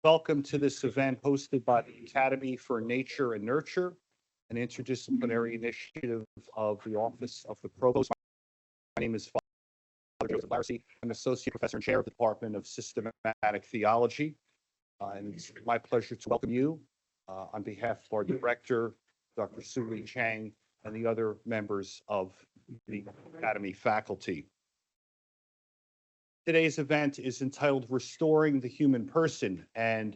Welcome to this event hosted by the Academy for Nature and Nurture, an interdisciplinary initiative of the Office of the Provost. My name is Father Joseph Larissy. I'm Associate Professor and Chair of the Department of Systematic Theology. And it's my pleasure to welcome you on behalf of our Director, Dr. Suli Chang, and the other members of the Academy faculty. Today's event is entitled Restoring the Human Person, and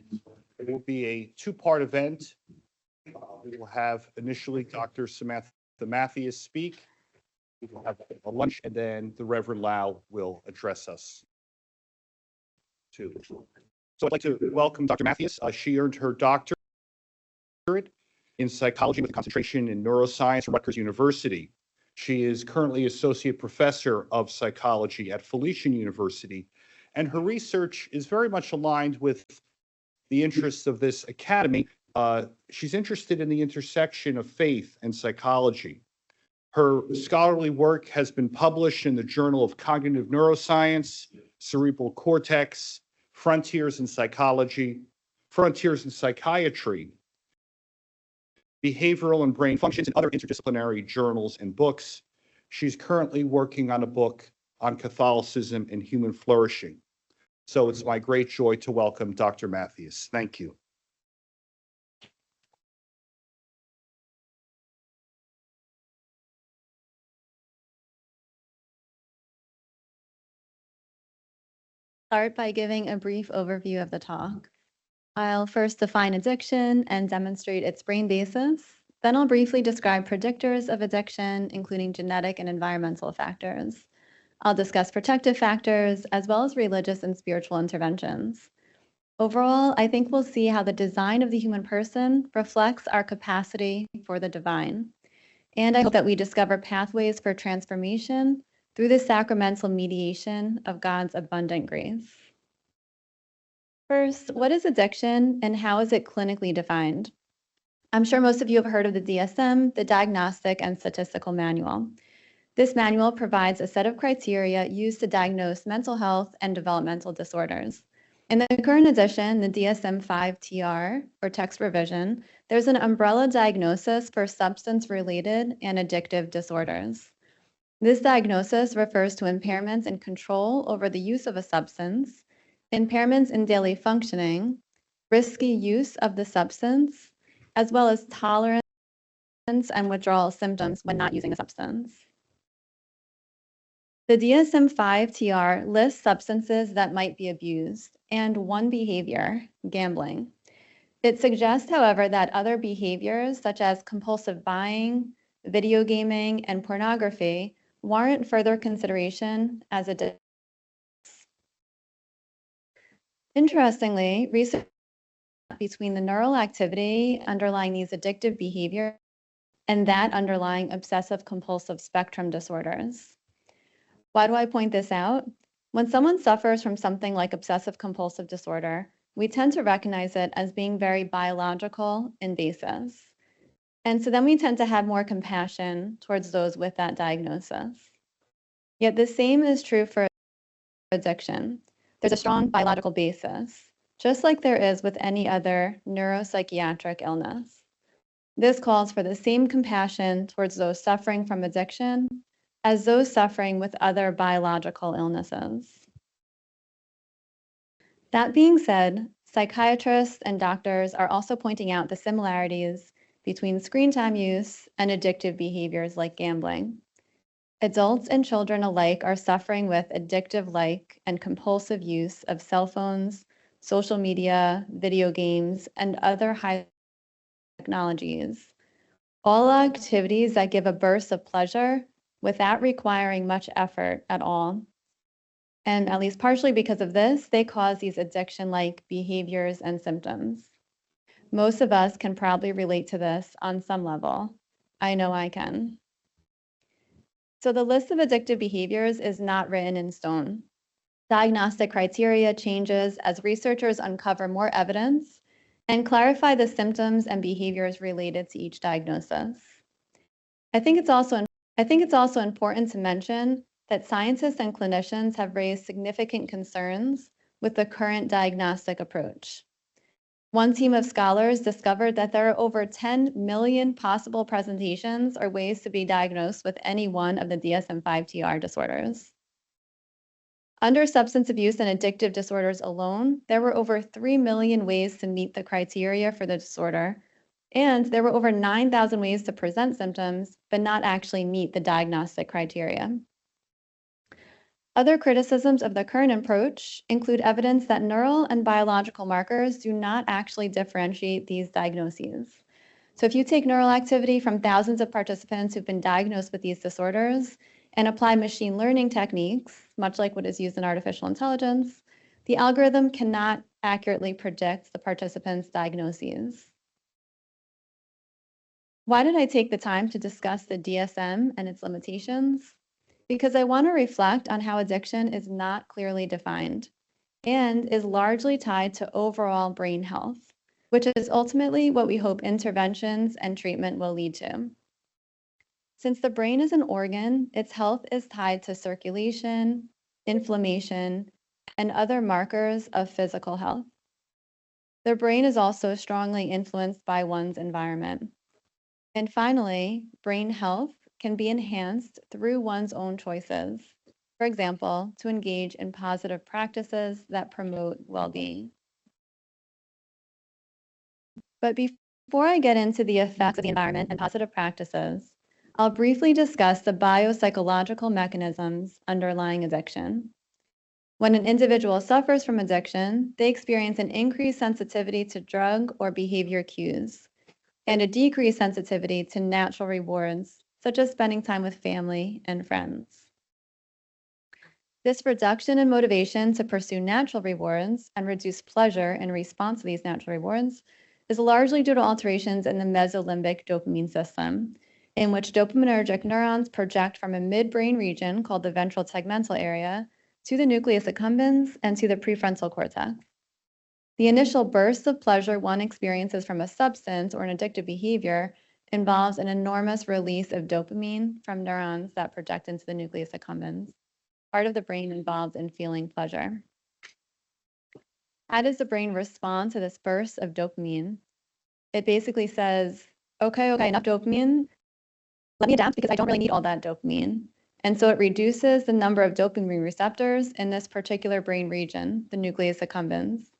it will be a two-part event. We will have initially Dr. Samantha Mattheiss speak. We will have a lunch, and then the Reverend Lau will address us too. So I'd like to welcome Dr. Mattheiss. She earned her doctorate in psychology with a concentration in neuroscience from Rutgers University. She is currently Associate Professor of Psychology at Felician University, and her research is very much aligned with the interests of this academy. She's interested in the intersection of faith and psychology. Her scholarly work has been published in the Journal of Cognitive Neuroscience, Cerebral Cortex, Frontiers in Psychology, Frontiers in Psychiatry, Behavioral and Brain Functions, and other interdisciplinary journals and books. She's currently working on a book on Catholicism and human flourishing. So it's my great joy to welcome Dr. Mattheiss. Thank you. Start by giving a brief overview of the talk. I'll first define addiction and demonstrate its brain basis. Then I'll briefly describe predictors of addiction, including genetic and environmental factors. I'll discuss protective factors, as well as religious and spiritual interventions. Overall, I think we'll see how the design of the human person reflects our capacity for the divine. And I hope that we discover pathways for transformation through the sacramental mediation of God's abundant grace. First, what is addiction and how is it clinically defined? I'm sure most of you have heard of the DSM, the Diagnostic and Statistical Manual. This manual provides a set of criteria used to diagnose mental health and developmental disorders. In the current edition, the DSM-5-TR, or text revision, there's an umbrella diagnosis for substance-related and addictive disorders. This diagnosis refers to impairments in control over the use of a substance, impairments in daily functioning, risky use of the substance, as well as tolerance and withdrawal symptoms when not using a substance. The DSM-5-TR lists substances that might be abused and one behavior, gambling. It suggests, however, that other behaviors such as compulsive buying, video gaming, and pornography warrant further consideration as addictions. Interestingly, research between the neural activity underlying these addictive behaviors and that underlying obsessive-compulsive spectrum disorders. Why do I point this out? When someone suffers from something like obsessive-compulsive disorder, we tend to recognize it as being very biological in basis. And so then we tend to have more compassion towards those with that diagnosis. Yet the same is true for addiction. There's a strong biological basis, just like there is with any other neuropsychiatric illness. This calls for the same compassion towards those suffering from addiction as those suffering with other biological illnesses. That being said, psychiatrists and doctors are also pointing out the similarities between screen time use and addictive behaviors like gambling. Adults and children alike are suffering with addictive-like and compulsive use of cell phones, social media, video games, and other high technologies. All activities that give a burst of pleasure without requiring much effort at all. And at least partially because of this, they cause these addiction-like behaviors and symptoms. Most of us can probably relate to this on some level. I know I can. So the list of addictive behaviors is not written in stone. Diagnostic criteria changes as researchers uncover more evidence and clarify the symptoms and behaviors related to each diagnosis. I think it's also important to mention that scientists and clinicians have raised significant concerns with the current diagnostic approach. One team of scholars discovered that there are over 10 million possible presentations or ways to be diagnosed with any one of the DSM-5-TR disorders. Under substance abuse and addictive disorders alone, there were over 3 million ways to meet the criteria for the disorder, and there were over 9,000 ways to present symptoms, but not actually meet the diagnostic criteria. Other criticisms of the current approach include evidence that neural and biological markers do not actually differentiate these diagnoses. So if you take neural activity from thousands of participants who've been diagnosed with these disorders and apply machine learning techniques, much like what is used in artificial intelligence, the algorithm cannot accurately predict the participants' diagnoses. Why did I take the time to discuss the DSM and its limitations? Because I want to reflect on how addiction is not clearly defined and is largely tied to overall brain health, which is ultimately what we hope interventions and treatment will lead to. Since the brain is an organ, its health is tied to circulation, inflammation, and other markers of physical health. The brain is also strongly influenced by one's environment. And finally, brain health can be enhanced through one's own choices. For example, to engage in positive practices that promote well-being. But before I get into the effects of the environment and positive practices, I'll briefly discuss the biopsychological mechanisms underlying addiction. When an individual suffers from addiction, they experience an increased sensitivity to drug or behavior cues, and a decreased sensitivity to natural rewards, such as spending time with family and friends. This reduction in motivation to pursue natural rewards and reduce pleasure in response to these natural rewards is largely due to alterations in the mesolimbic dopamine system, in which dopaminergic neurons project from a midbrain region called the ventral tegmental area to the nucleus accumbens and to the prefrontal cortex. The initial bursts of pleasure one experiences from a substance or an addictive behavior involves an enormous release of dopamine from neurons that project into the nucleus accumbens, part of the brain involved in feeling pleasure. How does the brain respond to this burst of dopamine? It basically says, okay, enough dopamine. Let me adapt because I don't really need all that dopamine. And so it reduces the number of dopamine receptors in this particular brain region, the nucleus accumbens.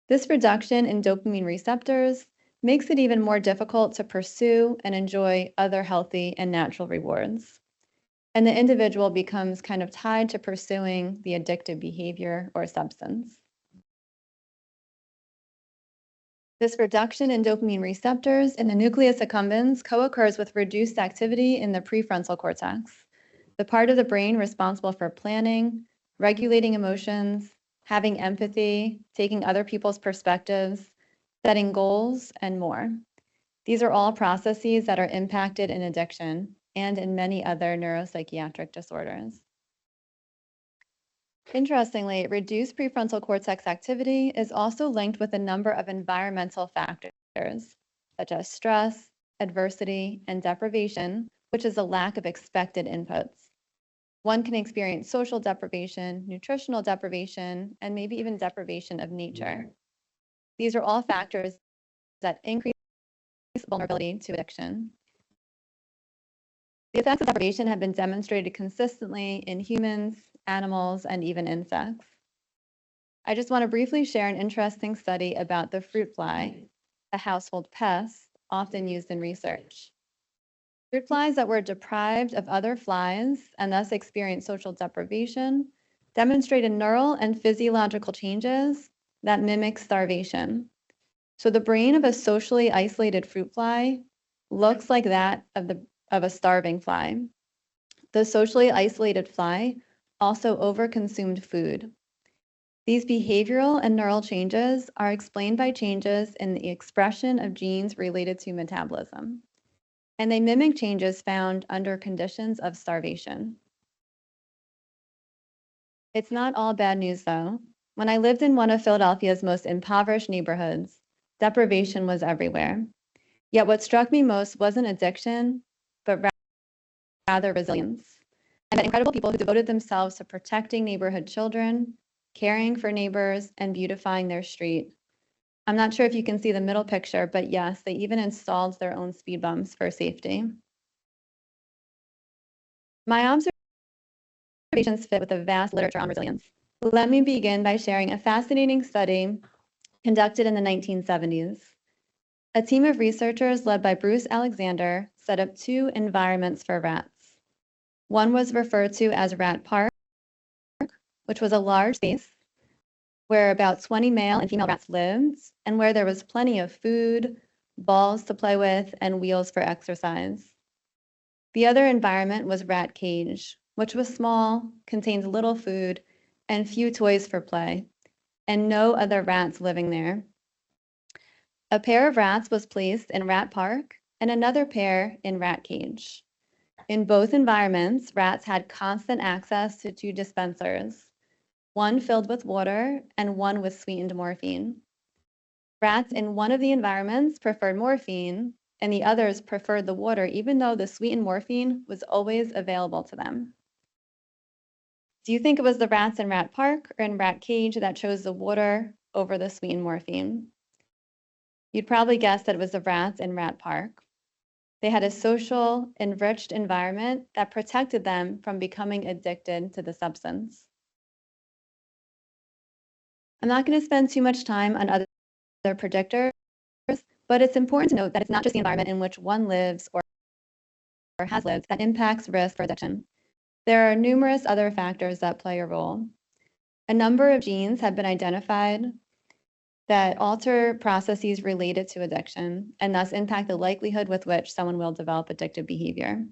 This reduction in dopamine receptors makes it even more difficult to pursue and enjoy other healthy and natural rewards. And the individual becomes kind of tied to pursuing the addictive behavior or substance. This reduction in dopamine receptors in the nucleus accumbens co-occurs with reduced activity in the prefrontal cortex, the part of the brain responsible for planning, regulating emotions, having empathy, taking other people's perspectives, setting goals, and more. These are all processes that are impacted in addiction and in many other neuropsychiatric disorders. Interestingly, reduced prefrontal cortex activity is also linked with a number of environmental factors, such as stress, adversity, and deprivation, which is a lack of expected inputs. One can experience social deprivation, nutritional deprivation, and maybe even deprivation of nature. These are all factors that increase vulnerability to addiction. The effects of deprivation have been demonstrated consistently in humans, animals, and even insects. I just want to briefly share an interesting study about the fruit fly, a household pest often used in research. Fruit flies that were deprived of other flies and thus experienced social deprivation demonstrated neural and physiological changes that mimic starvation. So the brain of a socially isolated fruit fly looks like that of a starving fly. The socially isolated fly also overconsumed food. These behavioral and neural changes are explained by changes in the expression of genes related to metabolism, and they mimic changes found under conditions of starvation. It's not all bad news, though. When I lived in one of Philadelphia's most impoverished neighborhoods, deprivation was everywhere. Yet what struck me most wasn't addiction, but rather resilience. I met incredible people who devoted themselves to protecting neighborhood children, caring for neighbors, and beautifying their street. I'm not sure if you can see the middle picture, but yes, they even installed their own speed bumps for safety. My observations fit with the vast literature on resilience. Let me begin by sharing a fascinating study conducted in the 1970s. A team of researchers led by Bruce Alexander set up 2 environments for rats. One was referred to as Rat Park, which was a large space where about 20 male and female rats lived, and where there was plenty of food, balls to play with, and wheels for exercise. The other environment was Rat Cage, which was small, contained little food, and few toys for play, and no other rats living there. A pair of rats was placed in Rat Park and another pair in Rat Cage. In both environments, rats had constant access to 2 dispensers, one filled with water and one with sweetened morphine. Rats in one of the environments preferred morphine, and the others preferred the water, even though the sweetened morphine was always available to them. Do you think it was the rats in Rat Park or in Rat Cage that chose the water over the sweetened morphine? You'd probably guess that it was the rats in Rat Park. They had a social, enriched environment that protected them from becoming addicted to the substance. I'm not going to spend too much time on other predictors, but it's important to note that it's not just the environment in which one lives or has lived that impacts risk for addiction. There are numerous other factors that play a role. A number of genes have been identified that alter processes related to addiction and thus impact the likelihood with which someone will develop addictive behavior.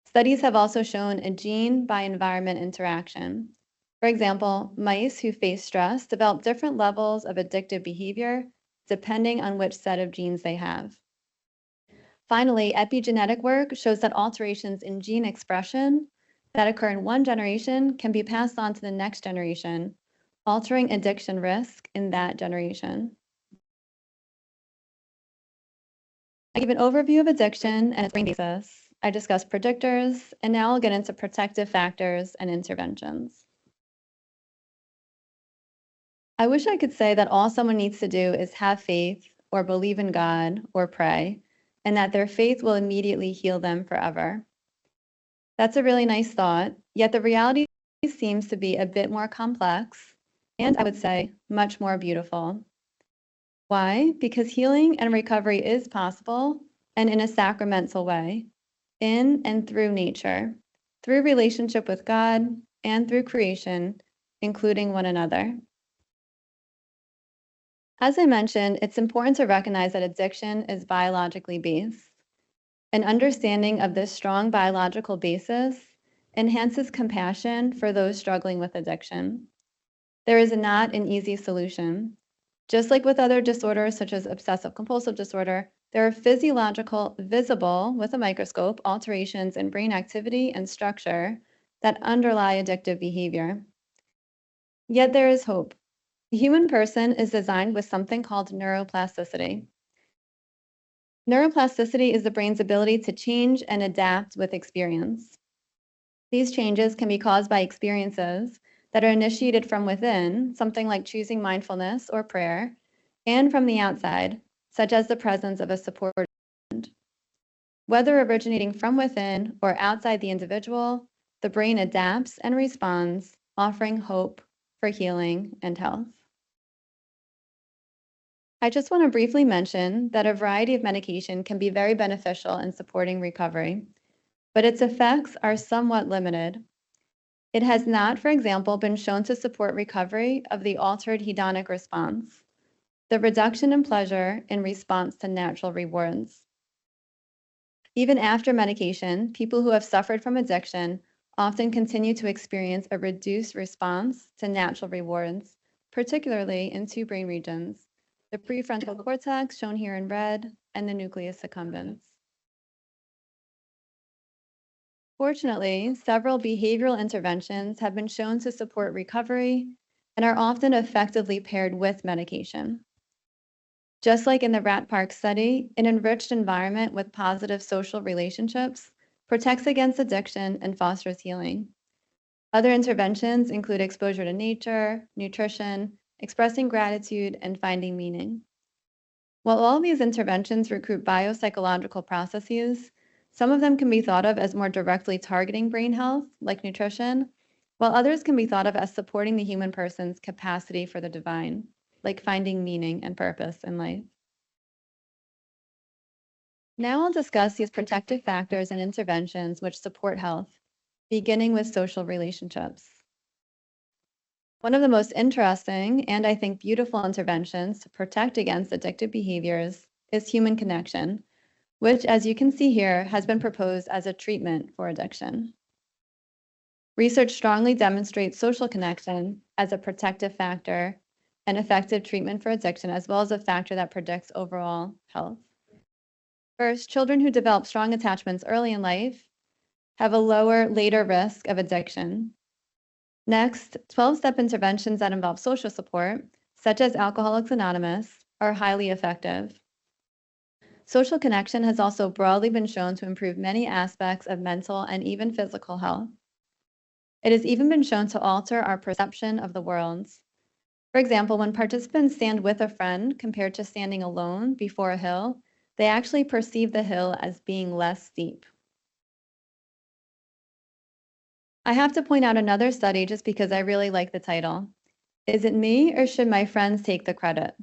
Studies have also shown a gene by environment interaction. For example, mice who face stress develop different levels of addictive behavior depending on which set of genes they have. Finally, epigenetic work shows that alterations in gene expression that occur in one generation can be passed on to the next generation, altering addiction risk in that generation. I give an overview of addiction and its brain basis. I discuss predictors, and now I'll get into protective factors and interventions. I wish I could say that all someone needs to do is have faith or believe in God or pray, and that their faith will immediately heal them forever. That's a really nice thought, yet the reality seems to be a bit more complex, and I would say much more beautiful. Why? Because healing and recovery is possible, and in a sacramental way, in and through nature, through relationship with God, and through creation, including one another. As I mentioned, it's important to recognize that addiction is biologically based. An understanding of this strong biological basis enhances compassion for those struggling with addiction. There is not an easy solution. Just like with other disorders such as obsessive compulsive disorder, there are physiological, visible with a microscope, alterations in brain activity and structure that underlie addictive behavior. Yet there is hope. The human person is designed with something called neuroplasticity. Neuroplasticity is the brain's ability to change and adapt with experience. These changes can be caused by experiences that are initiated from within, something like choosing mindfulness or prayer, and from the outside, such as the presence of a support friend. Whether originating from within or outside the individual, the brain adapts and responds, offering hope for healing and health. I just want to briefly mention that a variety of medication can be very beneficial in supporting recovery, but its effects are somewhat limited. It has not, for example, been shown to support recovery of the altered hedonic response, the reduction in pleasure in response to natural rewards. Even after medication, people who have suffered from addiction often continue to experience a reduced response to natural rewards, particularly in 2 brain regions, the prefrontal cortex, shown here in red, and the nucleus accumbens. Fortunately, several behavioral interventions have been shown to support recovery and are often effectively paired with medication. Just like in the Rat Park study, an enriched environment with positive social relationships protects against addiction and fosters healing. Other interventions include exposure to nature, nutrition, expressing gratitude, and finding meaning. While all these interventions recruit biopsychological processes, some of them can be thought of as more directly targeting brain health, like nutrition, while others can be thought of as supporting the human person's capacity for the divine, like finding meaning and purpose in life. Now I'll discuss these protective factors and interventions which support health, beginning with social relationships. One of the most interesting and I think beautiful interventions to protect against addictive behaviors is human connection, which, as you can see here, has been proposed as a treatment for addiction. Research strongly demonstrates social connection as a protective factor and effective treatment for addiction, as well as a factor that predicts overall health. First, children who develop strong attachments early in life have a lower later risk of addiction. Next, 12-step interventions that involve social support, such as Alcoholics Anonymous, are highly effective. Social connection has also broadly been shown to improve many aspects of mental and even physical health. It has even been shown to alter our perception of the world. For example, when participants stand with a friend compared to standing alone before a hill, they actually perceive the hill as being less steep. I have to point out another study just because I really like the title. Is it me or should my friends take the credit?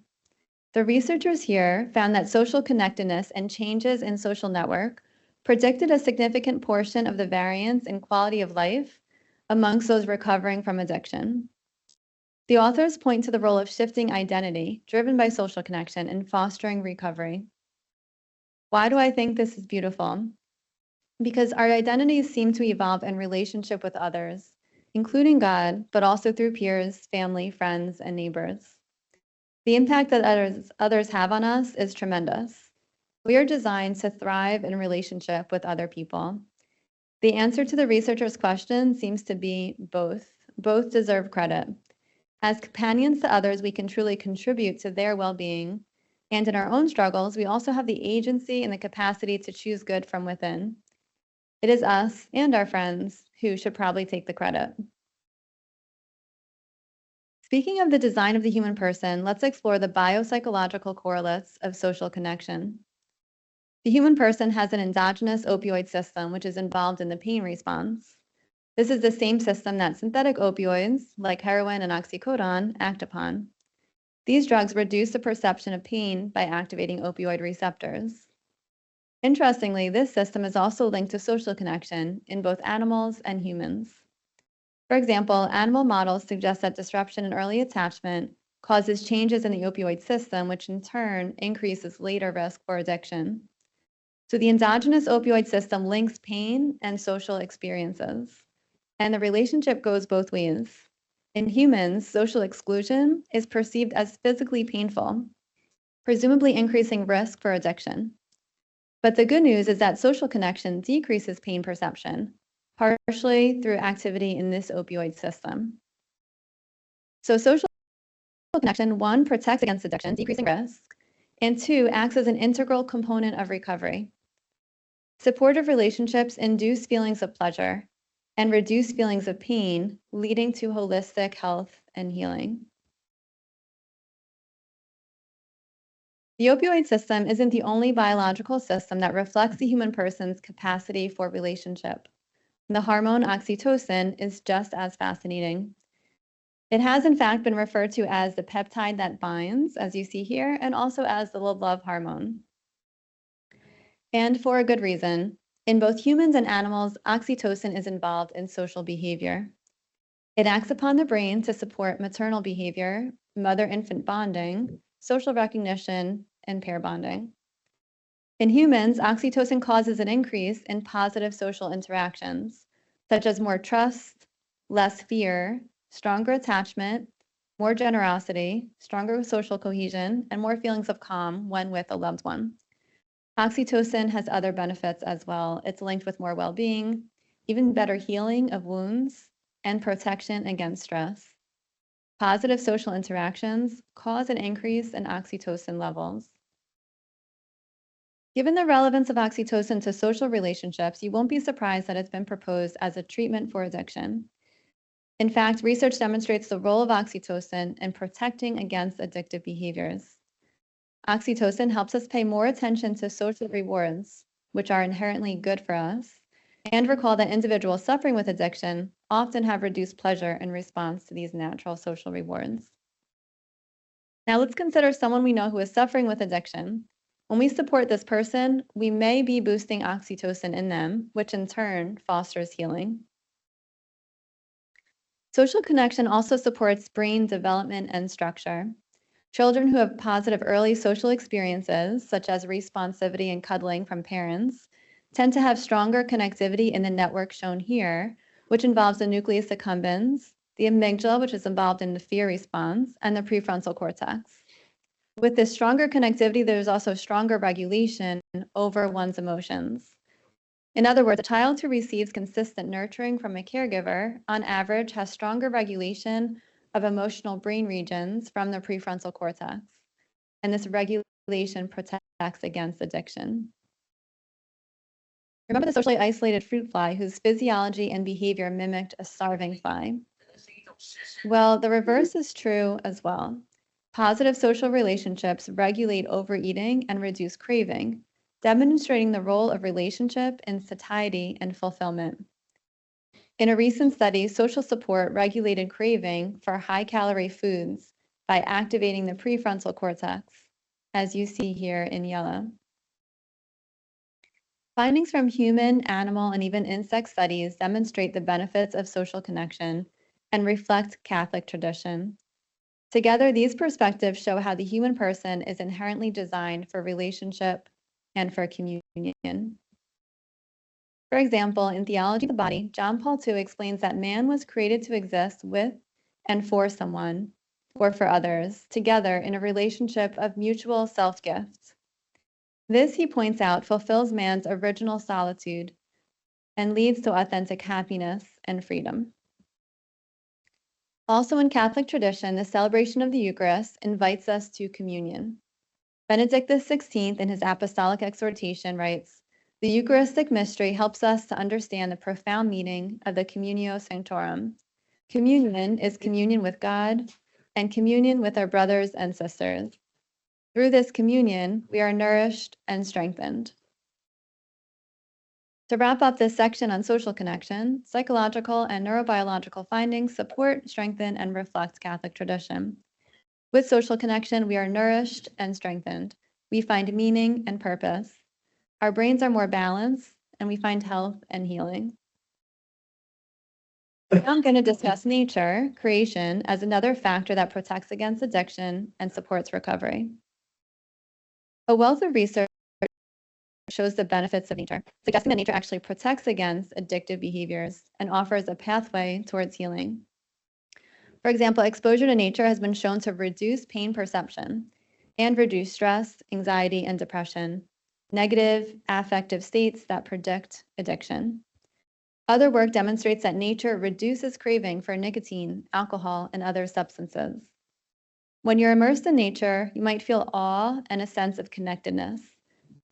The researchers here found that social connectedness and changes in social network predicted a significant portion of the variance in quality of life amongst those recovering from addiction. The authors point to the role of shifting identity driven by social connection in fostering recovery. Why do I think this is beautiful? Because our identities seem to evolve in relationship with others, including God, but also through peers, family, friends, and neighbors. The impact that others have on us is tremendous. We are designed to thrive in relationship with other people. The answer to the researcher's question seems to be both. Both deserve credit. As companions to others, we can truly contribute to their well-being. And in our own struggles, we also have the agency and the capacity to choose good from within. It is us and our friends who should probably take the credit. Speaking of the design of the human person, let's explore the biopsychological correlates of social connection. The human person has an endogenous opioid system, which is involved in the pain response. This is the same system that synthetic opioids, like heroin and oxycodone, act upon. These drugs reduce the perception of pain by activating opioid receptors. Interestingly, this system is also linked to social connection in both animals and humans. For example, animal models suggest that disruption in early attachment causes changes in the opioid system, which in turn increases later risk for addiction. So the endogenous opioid system links pain and social experiences, and the relationship goes both ways. In humans, social exclusion is perceived as physically painful, presumably increasing risk for addiction. But the good news is that social connection decreases pain perception, partially through activity in this opioid system. So social connection, one, protects against addiction, decreasing risk, and two, acts as an integral component of recovery. Supportive relationships induce feelings of pleasure and reduce feelings of pain, leading to holistic health and healing. The opioid system isn't the only biological system that reflects the human person's capacity for relationship. The hormone oxytocin is just as fascinating. It has in fact been referred to as the peptide that binds, as you see here, and also as the love hormone. And for a good reason. In both humans and animals, oxytocin is involved in social behavior. It acts upon the brain to support maternal behavior, mother-infant bonding, social recognition, and pair bonding. In humans, oxytocin causes an increase in positive social interactions, such as more trust, less fear, stronger attachment, more generosity, stronger social cohesion, and more feelings of calm when with a loved one. Oxytocin has other benefits as well. It's linked with more well-being, even better healing of wounds, and protection against stress. Positive social interactions cause an increase in oxytocin levels. Given the relevance of oxytocin to social relationships, you won't be surprised that it's been proposed as a treatment for addiction. In fact, research demonstrates the role of oxytocin in protecting against addictive behaviors. Oxytocin helps us pay more attention to social rewards, which are inherently good for us, and recall that individuals suffering with addiction often have reduced pleasure in response to these natural social rewards. Now let's consider someone we know who is suffering with addiction. When we support this person, we may be boosting oxytocin in them, which in turn fosters healing. Social connection also supports brain development and structure. Children who have positive early social experiences, such as responsivity and cuddling from parents, tend to have stronger connectivity in the network shown here, which involves the nucleus accumbens, the amygdala, which is involved in the fear response, and the prefrontal cortex. With this stronger connectivity, there's also stronger regulation over one's emotions. In other words, a child who receives consistent nurturing from a caregiver, on average, has stronger regulation of emotional brain regions from the prefrontal cortex, and this regulation protects against addiction. Remember the socially isolated fruit fly whose physiology and behavior mimicked a starving fly? Well, the reverse is true as well. Positive social relationships regulate overeating and reduce craving, demonstrating the role of relationship in satiety and fulfillment. In a recent study, social support regulated craving for high-calorie foods by activating the prefrontal cortex, as you see here in yellow. Findings from human, animal, and even insect studies demonstrate the benefits of social connection and reflect Catholic tradition. Together, these perspectives show how the human person is inherently designed for relationship and for communion. For example, in Theology of the Body, John Paul II explains that man was created to exist with and for someone, or for others, together in a relationship of mutual self-gift. This, he points out, fulfills man's original solitude and leads to authentic happiness and freedom. Also in Catholic tradition, the celebration of the Eucharist invites us to communion. Benedict XVI, in his apostolic exhortation, writes, "The Eucharistic mystery helps us to understand the profound meaning of the Communio Sanctorum. Communion is communion with God and communion with our brothers and sisters. Through this communion, we are nourished and strengthened." To wrap up this section on social connection, psychological and neurobiological findings support, strengthen, and reflect Catholic tradition. With social connection, we are nourished and strengthened. We find meaning and purpose. Our brains are more balanced, and we find health and healing. Now I'm going to discuss nature, creation, as another factor that protects against addiction and supports recovery. A wealth of research shows the benefits of nature, suggesting that nature actually protects against addictive behaviors and offers a pathway towards healing. For example, exposure to nature has been shown to reduce pain perception and reduce stress, anxiety, and depression, negative affective states that predict addiction. Other work demonstrates that nature reduces craving for nicotine, alcohol, and other substances. When you're immersed in nature, you might feel awe and a sense of connectedness.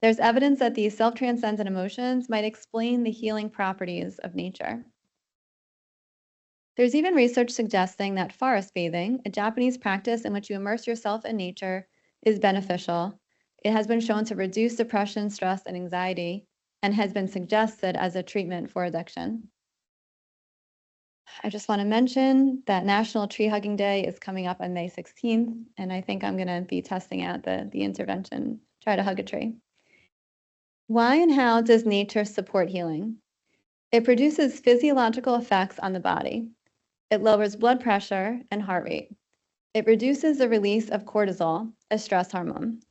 There's evidence that these self-transcendent emotions might explain the healing properties of nature. There's even research suggesting that forest bathing, a Japanese practice in which you immerse yourself in nature, is beneficial. It has been shown to reduce depression, stress, and anxiety, and has been suggested as a treatment for addiction. I just want to mention that National Tree Hugging Day is coming up on May 16th, and I think I'm going to be testing out the intervention, try to hug a tree. Why and how does nature support healing? It produces physiological effects on the body. It lowers blood pressure and heart rate. It reduces the release of cortisol, a stress hormone.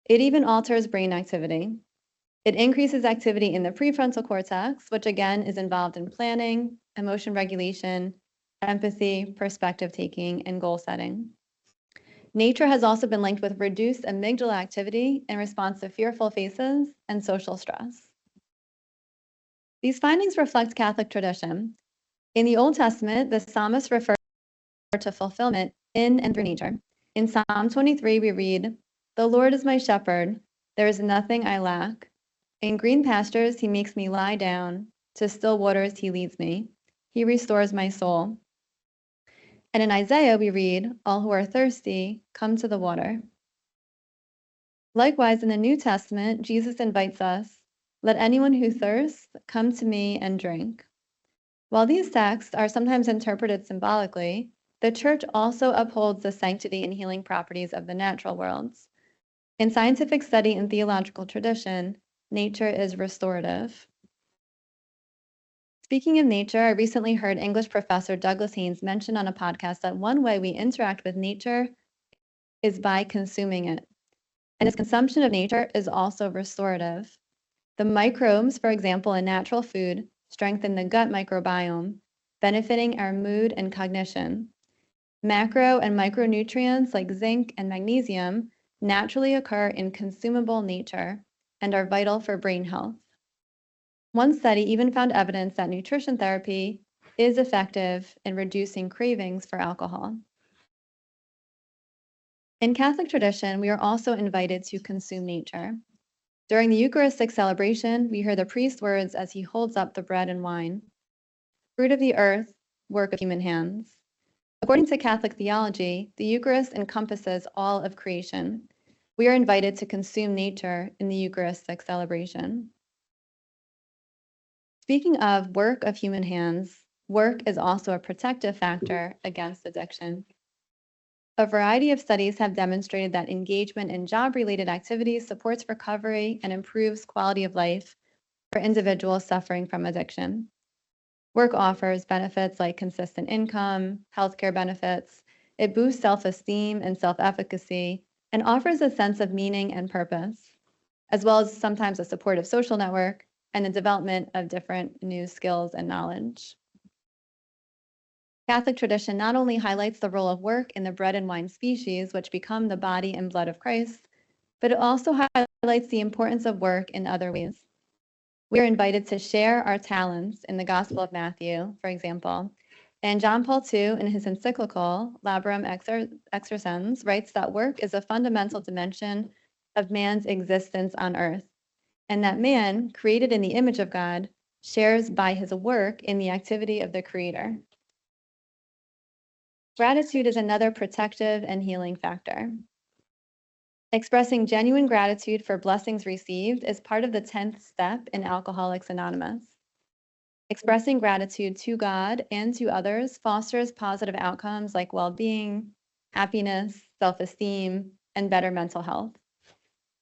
It even alters brain activity. It increases activity in the prefrontal cortex, which again is involved in planning, emotion regulation, empathy, perspective taking, and goal setting. Nature has also been linked with reduced amygdala activity in response to fearful faces and social stress. These findings reflect Catholic tradition. In the Old Testament, the psalmist referred to fulfillment in and through nature. In Psalm 23, we read, "The Lord is my shepherd, there is nothing I lack. In green pastures he makes me lie down, to still waters he leads me. He restores my soul. And in Isaiah, we read, "All who are thirsty, come to the water." Likewise, in the New Testament, Jesus invites us, "Let anyone who thirsts come to me and drink." While these texts are sometimes interpreted symbolically, the Church also upholds the sanctity and healing properties of the natural worlds. In scientific study and theological tradition, nature is restorative. Speaking of nature, I recently heard English professor Douglas Haynes mention on a podcast that one way we interact with nature is by consuming it. And this consumption of nature is also restorative. The microbes, for example, in natural food, strengthen the gut microbiome, benefiting our mood and cognition. Macro and micronutrients like zinc and magnesium naturally occur in consumable nature and are vital for brain health. One study even found evidence that nutrition therapy is effective in reducing cravings for alcohol. In Catholic tradition, we are also invited to consume nature. During the Eucharistic celebration, we hear the priest's words as he holds up the bread and wine. Fruit of the earth, work of human hands. According to Catholic theology, the Eucharist encompasses all of creation. We are invited to consume nature in the Eucharistic celebration. Speaking of work of human hands, work is also a protective factor against addiction. A variety of studies have demonstrated that engagement in job-related activities supports recovery and improves quality of life for individuals suffering from addiction. Work offers benefits like consistent income, healthcare benefits. It boosts self-esteem and self-efficacy and offers a sense of meaning and purpose, as well as sometimes a supportive social network and the development of different new skills and knowledge. Catholic tradition not only highlights the role of work in the bread and wine species, which become the body and blood of Christ, but it also highlights the importance of work in other ways. We are invited to share our talents in the Gospel of Matthew, for example. And John Paul II, in his encyclical Laborum Exercens, writes that work is a fundamental dimension of man's existence on earth, and that man, created in the image of God, shares by his work in the activity of the Creator. Gratitude is another protective and healing factor. Expressing genuine gratitude for blessings received is part of the 10th step in Alcoholics Anonymous. Expressing gratitude to God and to others fosters positive outcomes like well-being, happiness, self-esteem, and better mental health.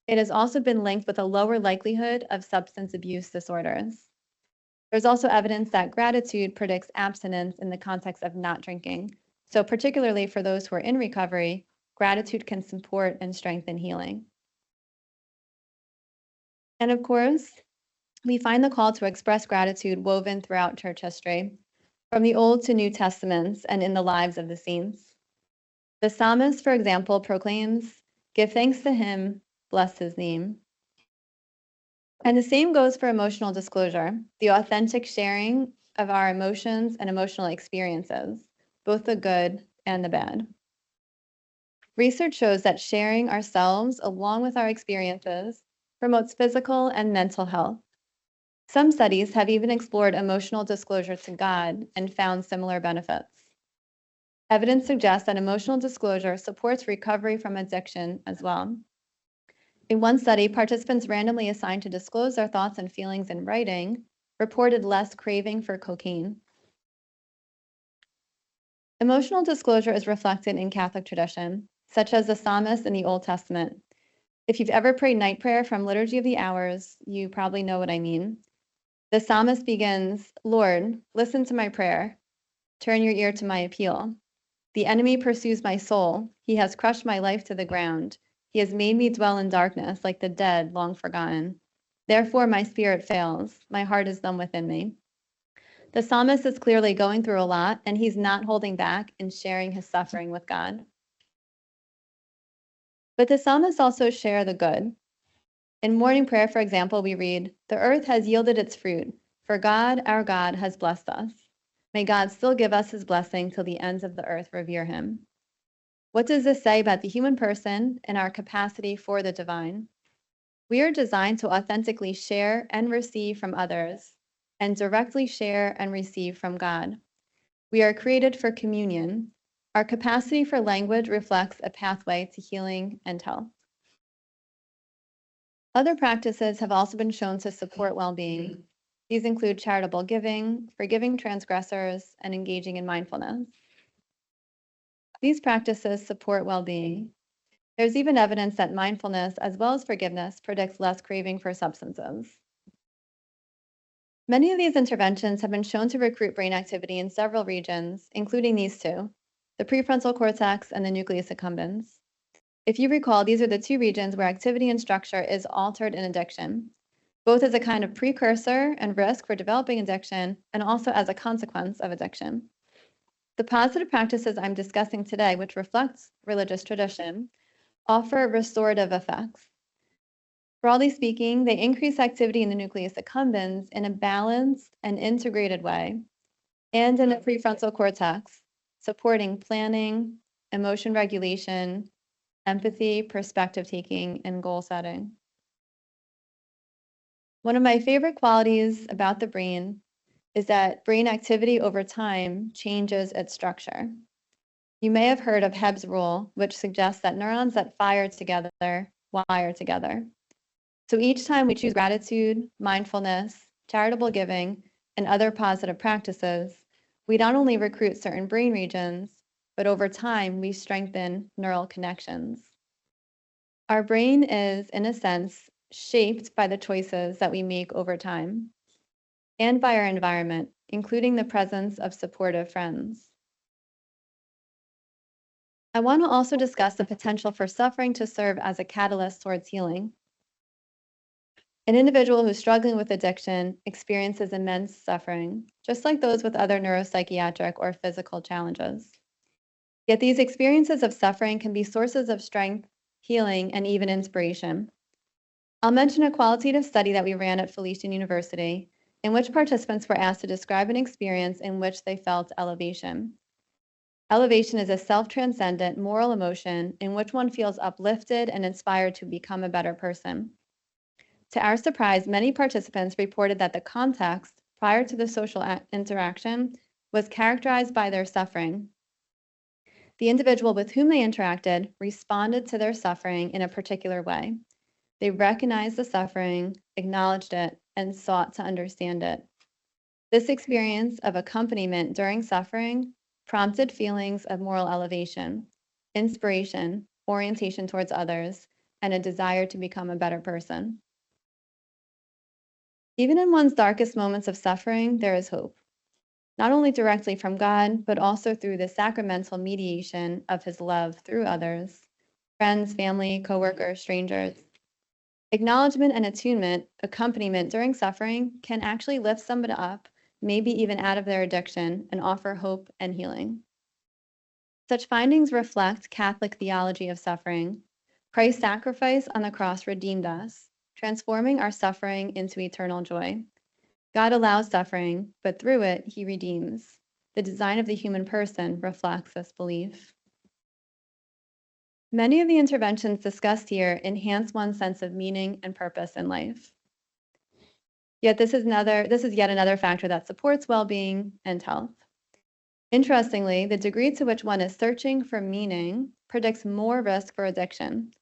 It has also been linked with a lower likelihood of substance abuse disorders. There's also evidence that gratitude predicts abstinence in the context of not drinking. So particularly for those who are in recovery, gratitude can support and strengthen healing. And of course, we find the call to express gratitude woven throughout church history, from the Old to New Testaments and in the lives of the saints. The psalmist, for example, proclaims, "Give thanks to him, bless his name." And the same goes for emotional disclosure, the authentic sharing of our emotions and emotional experiences, both the good and the bad. Research shows that sharing ourselves along with our experiences promotes physical and mental health. Some studies have even explored emotional disclosure to God and found similar benefits. Evidence suggests that emotional disclosure supports recovery from addiction as well. In one study, participants randomly assigned to disclose their thoughts and feelings in writing reported less craving for cocaine. Emotional disclosure is reflected in Catholic tradition, such as the psalmist in the Old Testament. If you've ever prayed night prayer from Liturgy of the Hours, you probably know what I mean. The psalmist begins, "Lord, listen to my prayer. Turn your ear to my appeal. The enemy pursues my soul. He has crushed my life to the ground. He has made me dwell in darkness like the dead long forgotten. Therefore my spirit fails. My heart is numb within me." The psalmist is clearly going through a lot, and he's not holding back in sharing his suffering with God. But the psalmists also share the good. In morning prayer, for example, we read, "The earth has yielded its fruit, for God, our God, has blessed us. May God still give us his blessing till the ends of the earth revere him." What does this say about the human person and our capacity for the divine? We are designed to authentically share and receive from others, and directly share and receive from God. We are created for communion. Our capacity for language reflects a pathway to healing and health. Other practices have also been shown to support well-being. These include charitable giving, forgiving transgressors, and engaging in mindfulness. These practices support well-being. There's even evidence that mindfulness, as well as forgiveness, predicts less craving for substances. Many of these interventions have been shown to recruit brain activity in several regions, including these two, the prefrontal cortex and the nucleus accumbens. If you recall, these are the two regions where activity and structure is altered in addiction, both as a kind of precursor and risk for developing addiction, and also as a consequence of addiction. The positive practices I'm discussing today, which reflects religious tradition, offer restorative effects. Broadly speaking, they increase activity in the nucleus accumbens in a balanced and integrated way, and in the prefrontal cortex, supporting planning, emotion regulation, empathy, perspective taking, and goal setting. One of my favorite qualities about the brain is that brain activity over time changes its structure. You may have heard of Hebb's rule, which suggests that neurons that fire together wire together. So each time we choose gratitude, mindfulness, charitable giving, and other positive practices, we not only recruit certain brain regions, but over time we strengthen neural connections. Our brain is, in a sense, shaped by the choices that we make over time and by our environment, including the presence of supportive friends. I want to also discuss the potential for suffering to serve as a catalyst towards healing. An individual who's struggling with addiction experiences immense suffering, just like those with other neuropsychiatric or physical challenges. Yet these experiences of suffering can be sources of strength, healing, and even inspiration. I'll mention a qualitative study that we ran at Felician University, in which participants were asked to describe an experience in which they felt elevation. Elevation is a self-transcendent moral emotion in which one feels uplifted and inspired to become a better person. To our surprise, many participants reported that the context prior to the social interaction was characterized by their suffering. The individual with whom they interacted responded to their suffering in a particular way. They recognized the suffering, acknowledged it, and sought to understand it. This experience of accompaniment during suffering prompted feelings of moral elevation, inspiration, orientation towards others, and a desire to become a better person. Even in one's darkest moments of suffering, there is hope, not only directly from God, but also through the sacramental mediation of his love through others, friends, family, coworkers, strangers. Acknowledgement and attunement, accompaniment during suffering can actually lift somebody up, maybe even out of their addiction, and offer hope and healing. Such findings reflect Catholic theology of suffering. Christ's sacrifice on the cross redeemed us, transforming our suffering into eternal joy. God allows suffering, but through it, he redeems. The design of the human person reflects this belief. Many of the interventions discussed here enhance one's sense of meaning and purpose in life. Yet this is yet another factor that supports well-being and health. Interestingly, the degree to which one is searching for meaning predicts more risk for addiction.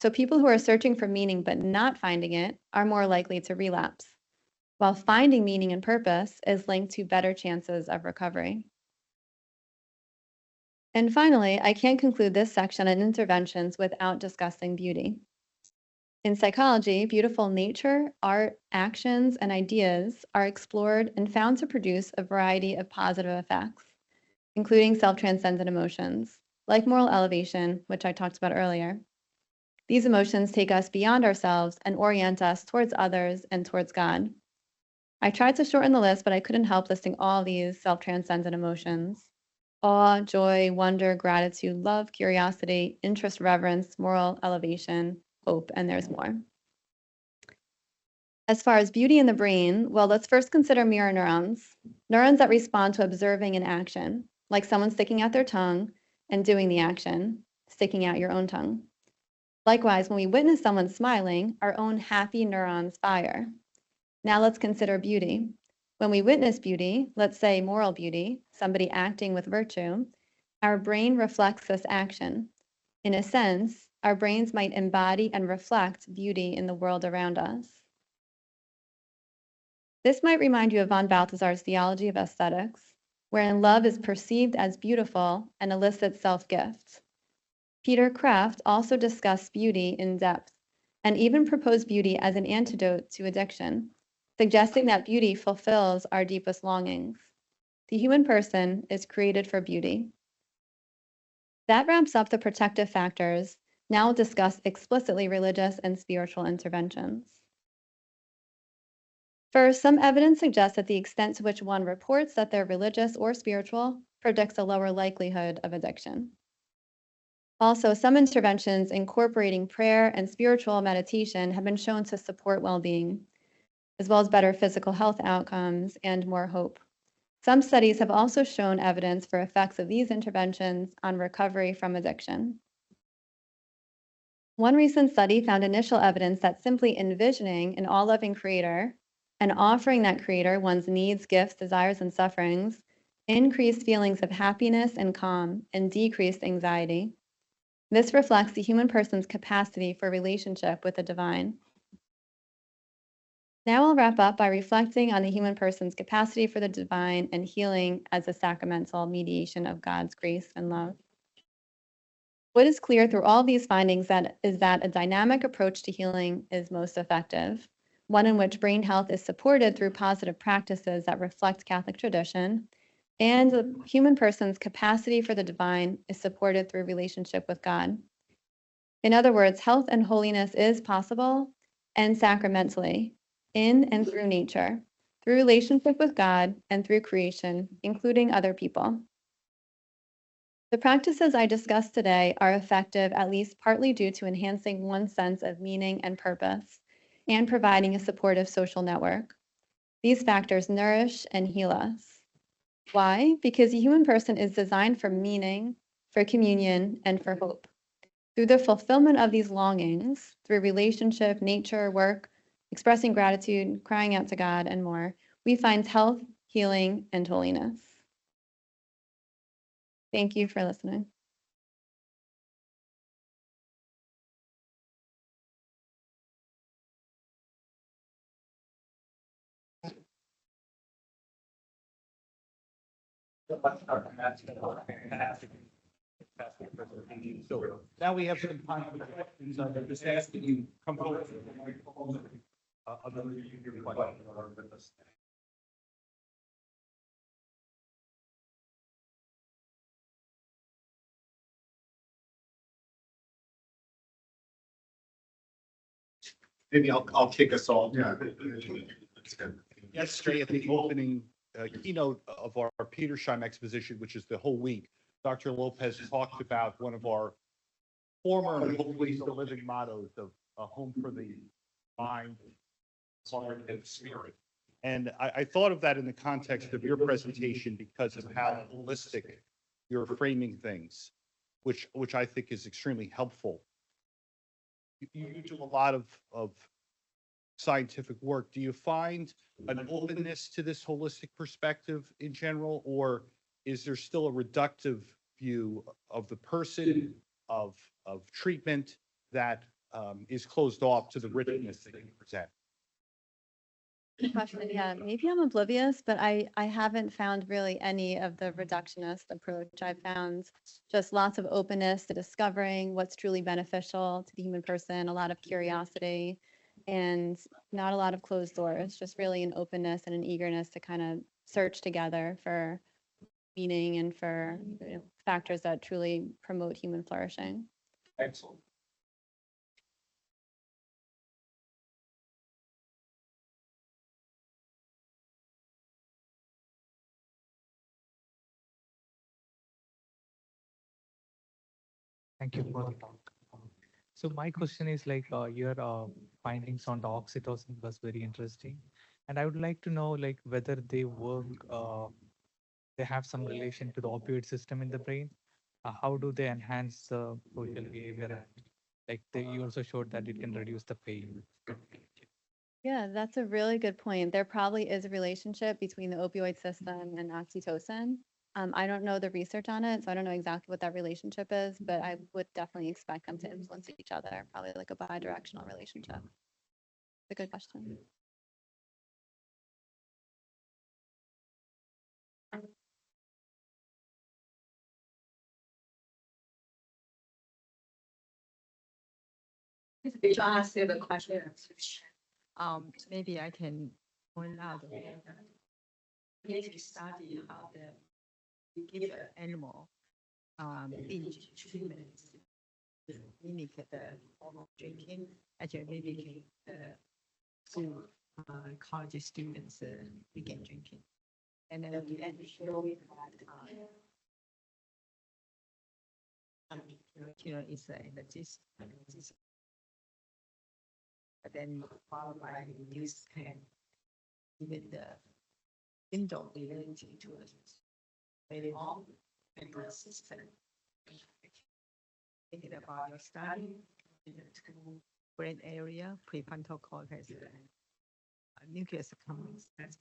So people who are searching for meaning but not finding it are more likely to relapse, while finding meaning and purpose is linked to better chances of recovery. And finally, I can't conclude this section on interventions without discussing beauty. In psychology, beautiful nature, art, actions, and ideas are explored and found to produce a variety of positive effects, including self-transcendent emotions, like moral elevation, which I talked about earlier. These emotions take us beyond ourselves and orient us towards others and towards God. I tried to shorten the list, but I couldn't help listing all these self-transcendent emotions: awe, joy, wonder, gratitude, love, curiosity, interest, reverence, moral elevation, hope, and there's more. As far as beauty in the brain, well, let's first consider mirror neurons, neurons that respond to observing an action, like someone sticking out their tongue and doing the action, sticking out your own tongue. Likewise, when we witness someone smiling, our own happy neurons fire. Now let's consider beauty. When we witness beauty, let's say moral beauty, somebody acting with virtue, Our brain reflects this action. In a sense, our brains might embody and reflect beauty in the world around us. This might remind you of von Balthasar's Theology of Aesthetics, wherein love is perceived as beautiful and elicits self-gift. Peter Kraft also discussed beauty in depth and even proposed beauty as an antidote to addiction, suggesting that beauty fulfills our deepest longings. The human person is created for beauty. That wraps up the protective factors. Now we'll discuss explicitly religious and spiritual interventions. First, some evidence suggests that the extent to which one reports that they're religious or spiritual predicts a lower likelihood of addiction. Also, some interventions incorporating prayer and spiritual meditation have been shown to support well-being, as well as better physical health outcomes and more hope. Some studies have also shown evidence for effects of these interventions on recovery from addiction. One recent study found initial evidence that simply envisioning an all-loving creator and offering that creator one's needs, gifts, desires, and sufferings increased feelings of happiness and calm and decreased anxiety. This reflects the human person's capacity for relationship with the divine. Now I'll wrap up by reflecting on the human person's capacity for the divine and healing as a sacramental mediation of God's grace and love. What is clear through all these findings is that a dynamic approach to healing is most effective, one in which brain health is supported through positive practices that reflect Catholic tradition, and the human person's capacity for the divine is supported through relationship with God. In other words, health and holiness is possible and sacramentally, in and through nature, through relationship with God and through creation, including other people. The practices I discussed today are effective at least partly due to enhancing one's sense of meaning and purpose and providing a supportive social network. These factors nourish and heal us. Why? Because the human person is designed for meaning, for communion, and for hope. Through the fulfillment of these longings, through relationship, nature, work, expressing gratitude, crying out to God, and more, we find health, healing, and holiness. Thank you for listening. So now we have some time for questions. I'm just asking you come forward. Maybe I'll kick us off. Yeah. Yesterday at the opening keynote of our Petersheim exposition, which is the whole week, Dr. Lopez talked about one of our former and hopefully still living mottos of a home for the mind, heart, and spirit. And I thought of that in the context of your presentation because of how holistic you're framing things, which I think is extremely helpful. You do a lot of scientific work. Do you find an openness to this holistic perspective in general, or is there still a reductive view of the person, of treatment that is closed off to the richness that you present? Good question. Yeah, maybe I'm oblivious, but I haven't found really any of the reductionist approach. I've found just lots of openness to discovering what's truly beneficial to the human person, a lot of curiosity, and not a lot of closed doors, just really an openness and an eagerness to kind of search together for meaning and for factors that truly promote human flourishing. Excellent. Thank you for the talk. So my question is like your findings on the oxytocin was very interesting, and I would like to know like whether they work, they have some relation to the opioid system in the brain. How do they enhance the social behavior? Like you also showed that it can reduce the pain. Yeah, that's a really good point. There probably is a relationship between the opioid system and oxytocin. I don't know the research on it, so I don't know exactly what that relationship is, but I would definitely expect them to influence each other, probably like a bi-directional relationship. It's a good question. To ask you the question, maybe I can point out that if you study how you give an animal binge treatments, mimic the form drinking, actually mimicking to college students begin drinking. And then at the end, showing that it's this, but then followed by this can even the syndrome related to a very long and persistent. Thinking about your study in the two brain area, prefrontal cortex, nucleus accumbens, that's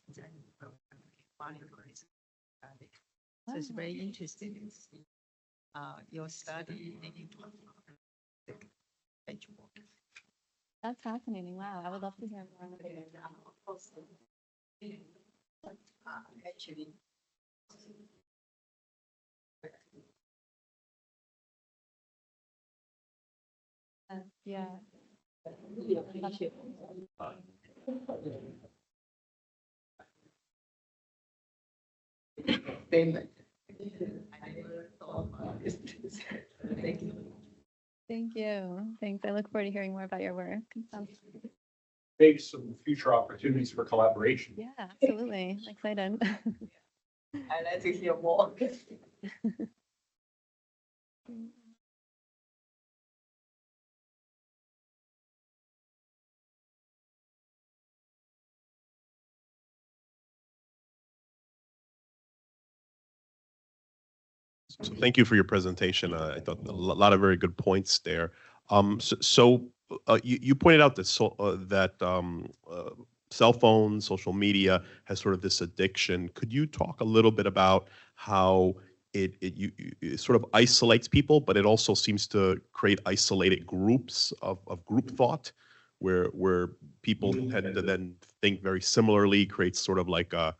so it's very interesting. Your study That's fascinating. Wow, I would love to hear more. Actually, Yeah. payment. I never thought about this. Thank you. Thank you. Thanks. I look forward to hearing more about your work. It sounds, Maybe some future opportunities for collaboration. yeah, absolutely. I'm excited. I'd like to hear more. So thank you for your presentation. I thought a lot of very good points there. You pointed out that cell phones, social media has sort of this addiction. Could you talk a little bit about how it sort of isolates people, but it also seems to create isolated groups of group thought, where people tend to then think very similarly, creates sort of like a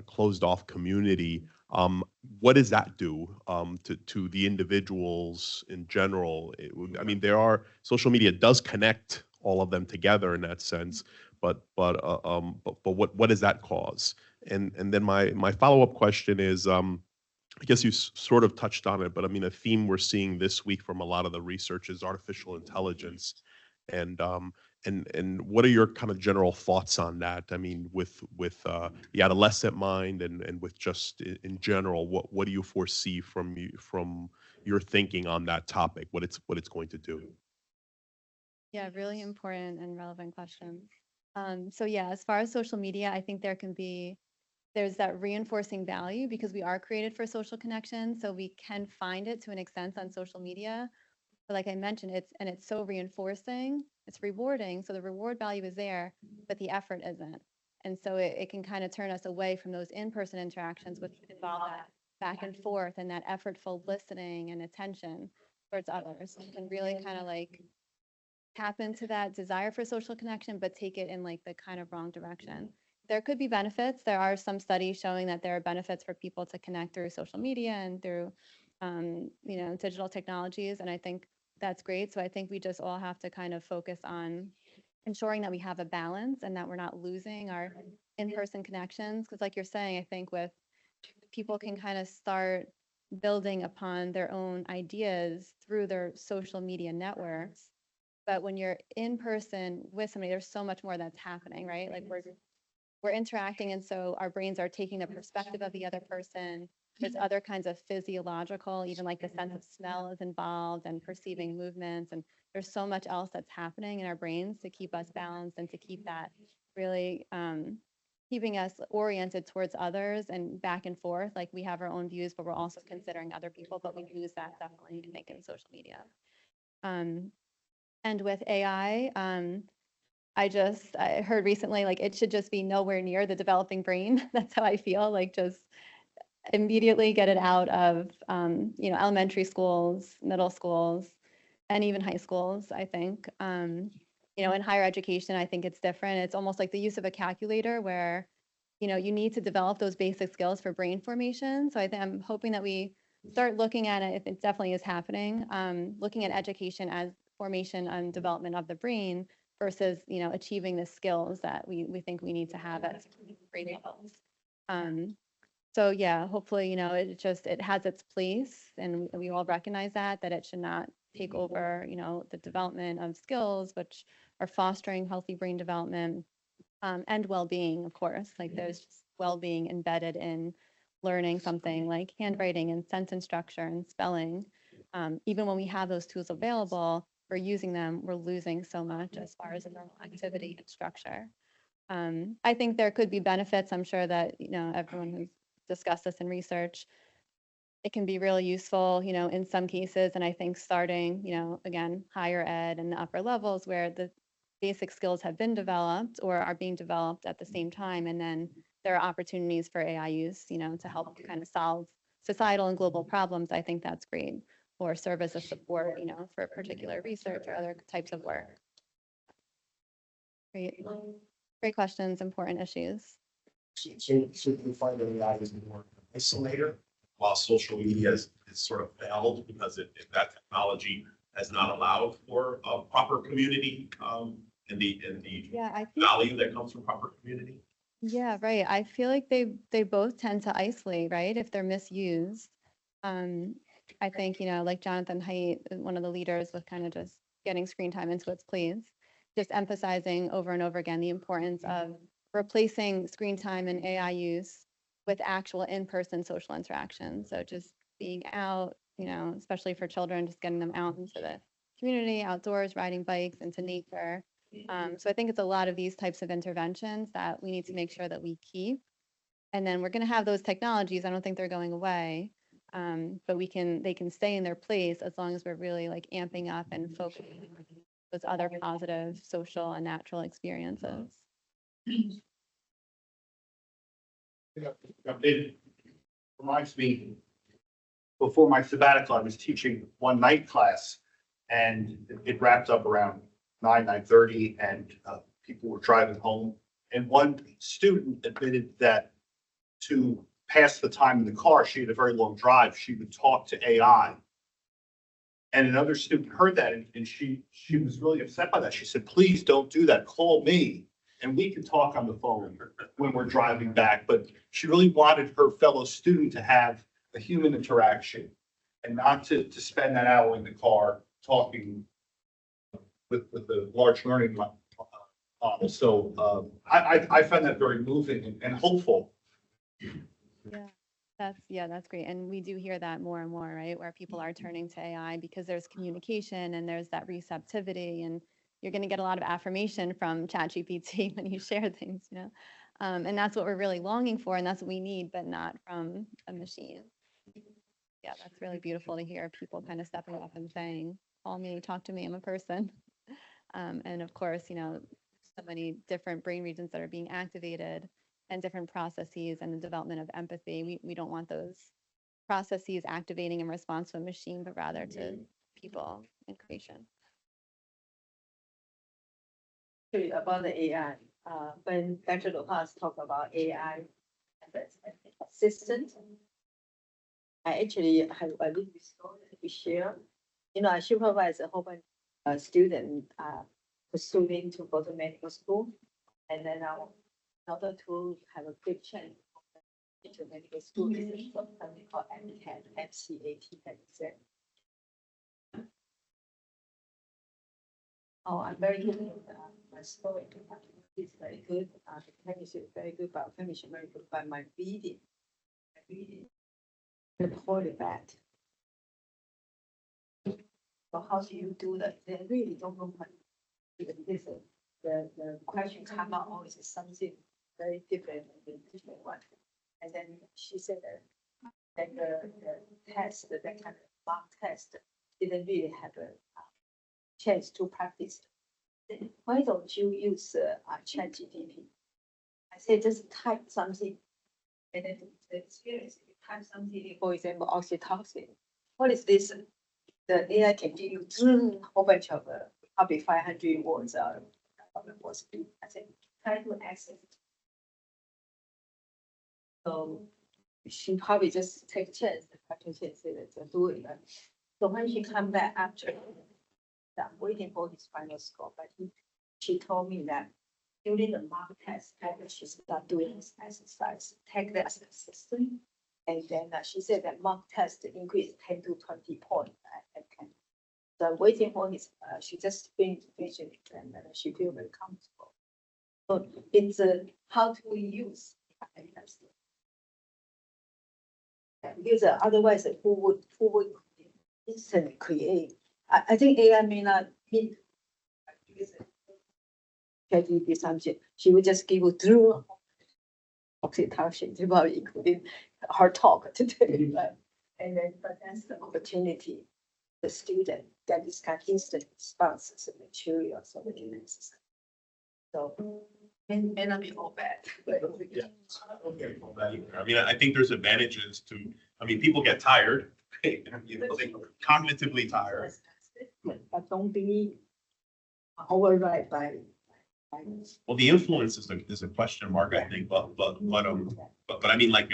closed off community. What does that do to the individuals in general? I mean, social media does connect all of them together in that sense, but what does that cause? And then my follow-up question is, I guess you sort of touched on it, but I mean, a theme we're seeing this week from a lot of the research is artificial intelligence, and what are your kind of general thoughts on that? I mean, with the adolescent mind and with just in general, what do you foresee from your thinking on that topic? What it's going to do? Yeah, really important and relevant questions. So yeah, as far as social media, I think there's that reinforcing value because we are created for social connection. So we can find it to an extent on social media. But like I mentioned, it's so reinforcing, it's rewarding. So the reward value is there, but the effort isn't. And so it can kind of turn us away from those in-person interactions, which involve that back and forth and that effortful listening and attention towards others. And really kind of like tap into that desire for social connection, but take it in like the kind of wrong direction. There could be benefits. There are some studies showing that there are benefits for people to connect through social media and through, digital technologies. And I think that's great. So I think we just all have to kind of focus on ensuring that we have a balance and that we're not losing our in-person connections. Because like you're saying, I think with people can kind of start building upon their own ideas through their social media networks. But when you're in person with somebody, there's so much more that's happening, right? Like we're interacting, and so our brains are taking the perspective of the other person. There's other kinds of physiological, even like the sense of smell is involved and perceiving movements. And there's so much else that's happening in our brains to keep us balanced and to keep that really keeping us oriented towards others and back and forth. Like we have our own views, but we're also considering other people, but we use that definitely, I think, in social media. And with AI, I heard recently, like it should just be nowhere near the developing brain. That's how I feel. Like just immediately get it out of, elementary schools, middle schools, and even high schools, I think. In higher education, I think it's different. It's almost like the use of a calculator where, you need to develop those basic skills for brain formation. So I'm hoping that we start looking at it, if it definitely is happening, looking at education as formation and development of the brain versus, achieving the skills that we think we need to have at grade levels. So yeah, hopefully, it has its place and we all recognize that it should not take over, the development of skills, which are fostering healthy brain development, and well-being, of course. Like there's just well-being embedded in learning something like handwriting and sentence structure and spelling. Even when we have those tools available, we're using them, we're losing so much as far as the normal activity and structure. I think there could be benefits. I'm sure that, everyone who's discussed this in research, it can be really useful, in some cases. And I think starting, again, higher ed and the upper levels where the basic skills have been developed or are being developed at the same time. And then there are opportunities for AI use, to help kind of solve societal and global problems. I think that's great. Or serve as a support, for particular research or other types of work. Great questions, important issues. So you find that AI is more isolator? While social media is sort of failed because that technology has not allowed for a proper community, and the Yeah, I think, value that comes from proper community. yeah, right. I feel like they both tend to isolate, right? If they're misused. I think, like Jonathan Haidt, one of the leaders with kind of just getting screen time into its place, just emphasizing over and over again the importance of replacing screen time and AI use with actual in-person social interaction. So just being out, especially for children, just getting them out into the community, outdoors, riding bikes, into nature. So I think it's a lot of these types of interventions that we need to make sure that we keep. And then we're going to have those technologies. I don't think they're going away, but they can stay in their place as long as we're really like amping up and focusing on those other positive social and natural experiences. It reminds me, before my sabbatical, I was teaching one night class and it wrapped up around 9:30 and people were driving home. And one student admitted that to pass the time in the car, she had a very long drive, she would talk to AI. And another student heard that and she was really upset by that. She said, please don't do that, call me. And we can talk on the phone when we're driving back, but she really wanted her fellow student to have a human interaction and not to spend that hour in the car talking with the large learning model. So I find that very moving and hopeful. Yeah, that's great. And we do hear that more and more, right? Where people are turning to AI because there's communication and there's that receptivity, and you're going to get a lot of affirmation from ChatGPT when you share things, and that's what we're really longing for, and that's what we need, but not from a machine. Yeah, that's really beautiful to hear people kind of stepping up and saying, call me, talk to me, I'm a person. And of course, so many different brain regions that are being activated and different processes and the development of empathy. We don't want those processes activating in response to a machine, but rather to people and creation. About the AI, when Dr. Lopez talked about AI as an assistant, I actually have a little story to share. I supervise a whole bunch of students pursuing to go to medical school, and then in order to have a good chance into medical school is something called MCAT, MCAT exam. Oh, I'm very good at my story. It's very good. The chemistry is very good, but chemistry very good. But my reading is poorly bad. So how do you do that? They really don't know what this is. The question come out always is something very different than the different one. And then she said that the test, that kind of mock test, didn't really have a chance to practice. Why don't you use ChatGPT? I say just type something, and then the experience type something, for example, oxytocin. What is this? The AI can give you a whole bunch of probably 500 words words. I said, try to access. So she probably just take a chance, practice it, to do it. So when she come back after, I'm waiting for his final score, but she told me that during the mock test, after she started doing this exercise, take the system. And then she said that mock test increased 10 to 20 points. So I'm waiting for his, she just finished it and then she feel very comfortable. So it's how to use. Because otherwise, who would instantly create? I think AI may not meet. ChatGPT something. She would just give you through oxytocin, including her talk today. But that's the opportunity. The student get this kind of instant responses and materials of the exercise. So may not be all bad. Yeah. I mean, I think there's advantages to, I mean, people get tired, you know, they cognitively tired. But don't be override by. Well, the influence is a question mark, I think, but I mean, like,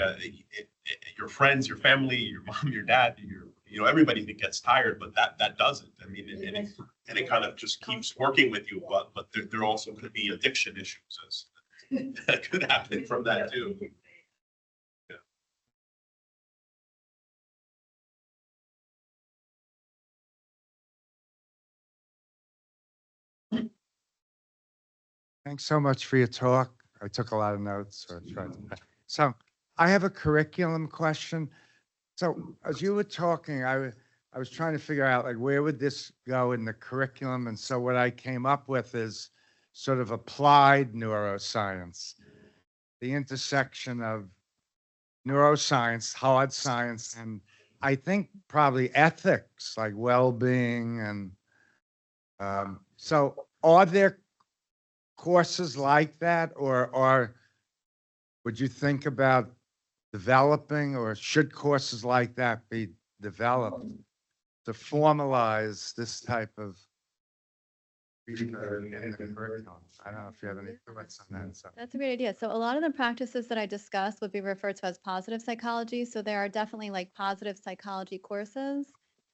your friends, your family, your mom, your dad, you know, everybody that gets tired, but that doesn't. I mean, and it kind of just keeps working with you, but there also could be addiction issues that could happen from that too. Thanks so much for your talk. I took a lot of notes. Or tried to. So I have a curriculum question. So as you were talking, I was trying to figure out like where would this go in the curriculum? And so what I came up with is sort of applied neuroscience, the intersection of neuroscience, hard science, and I think probably ethics, like well-being. And so are there courses like that, or would you think about developing, or should courses like that be developed to formalize this type of in the curriculum? I don't know if you have any thoughts on that. So. That's a great idea. So a lot of the practices that I discussed would be referred to as positive psychology. So there are definitely like positive psychology courses.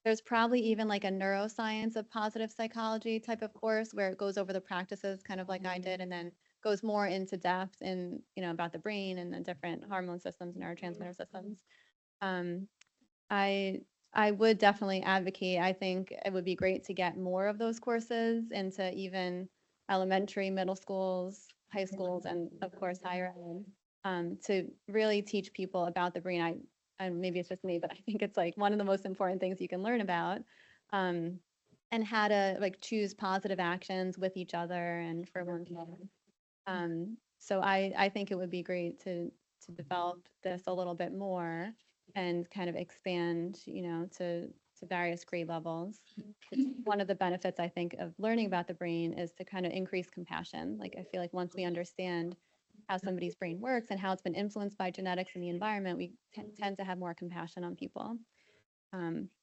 There's probably even like a neuroscience of positive psychology type of course where it goes over the practices kind of like I did, and then goes more into depth in, you know, about the brain and the different hormone systems, neurotransmitter systems. I would definitely advocate. I think it would be great to get more of those courses into even elementary, middle schools, high schools, and of course higher ed, to really teach people about the brain. And maybe it's just me, but I think it's like one of the most important things you can learn about, and how to like choose positive actions with each other and for one another. So I think it would be great to develop this a little bit more and kind of expand, you know, to various grade levels. One of the benefits I think of learning about the brain is to kind of increase compassion. Like I feel like once we understand how somebody's brain works and how it's been influenced by genetics and the environment, we tend to have more compassion on people.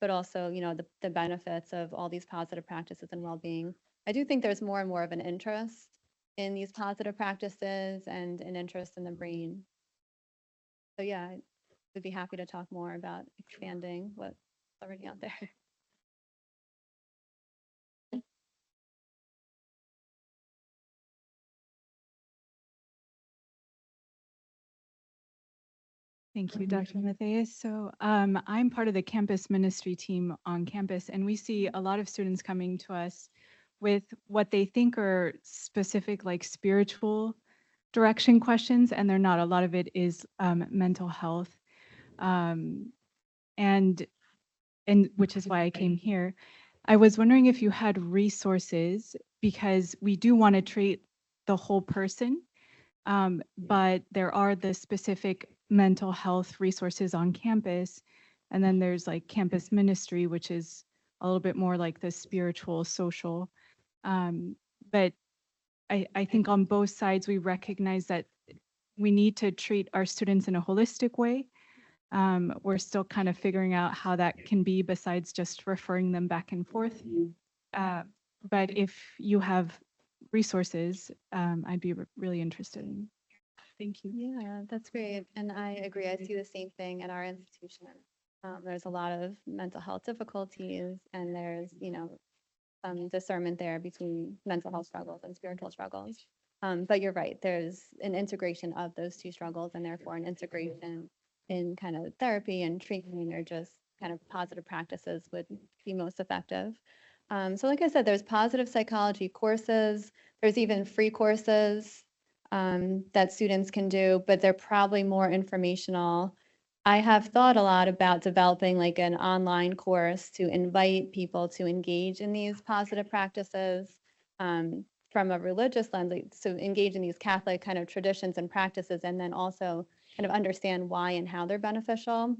But also, you know, the benefits of all these positive practices and well-being. I do think there's more and more of an interest in these positive practices and an interest in the brain. So yeah, I would be happy to talk more about expanding what's already out there. Thank you, Dr. Mattheiss. So I'm part of the campus ministry team on campus, and we see a lot of students coming to us with what they think are specific, like spiritual direction questions, and they're not. A lot of it is mental health, and which is why I came here. I was wondering if you had resources, because we do want to treat the whole person, but there are the specific mental health resources on campus. And then there's like campus ministry, which is a little bit more like the spiritual, social. But I think on both sides, we recognize that we need to treat our students in a holistic way. We're still kind of figuring out how that can be besides just referring them back and forth. But if you have resources, I'd be really interested in. Thank you. Yeah, that's great. And I agree. I see the same thing at our institution. There's a lot of mental health difficulties, and there's, some discernment there between mental health struggles and spiritual struggles. But you're right, there's an integration of those two struggles, and therefore an integration in kind of therapy and treatment, or just kind of positive practices would be most effective. So like I said, there's positive psychology courses, there's even free courses that students can do, but they're probably more informational. I have thought a lot about developing like an online course to invite people to engage in these positive practices from a religious lens, so engage in these Catholic kind of traditions and practices, and then also kind of understand why and how they're beneficial.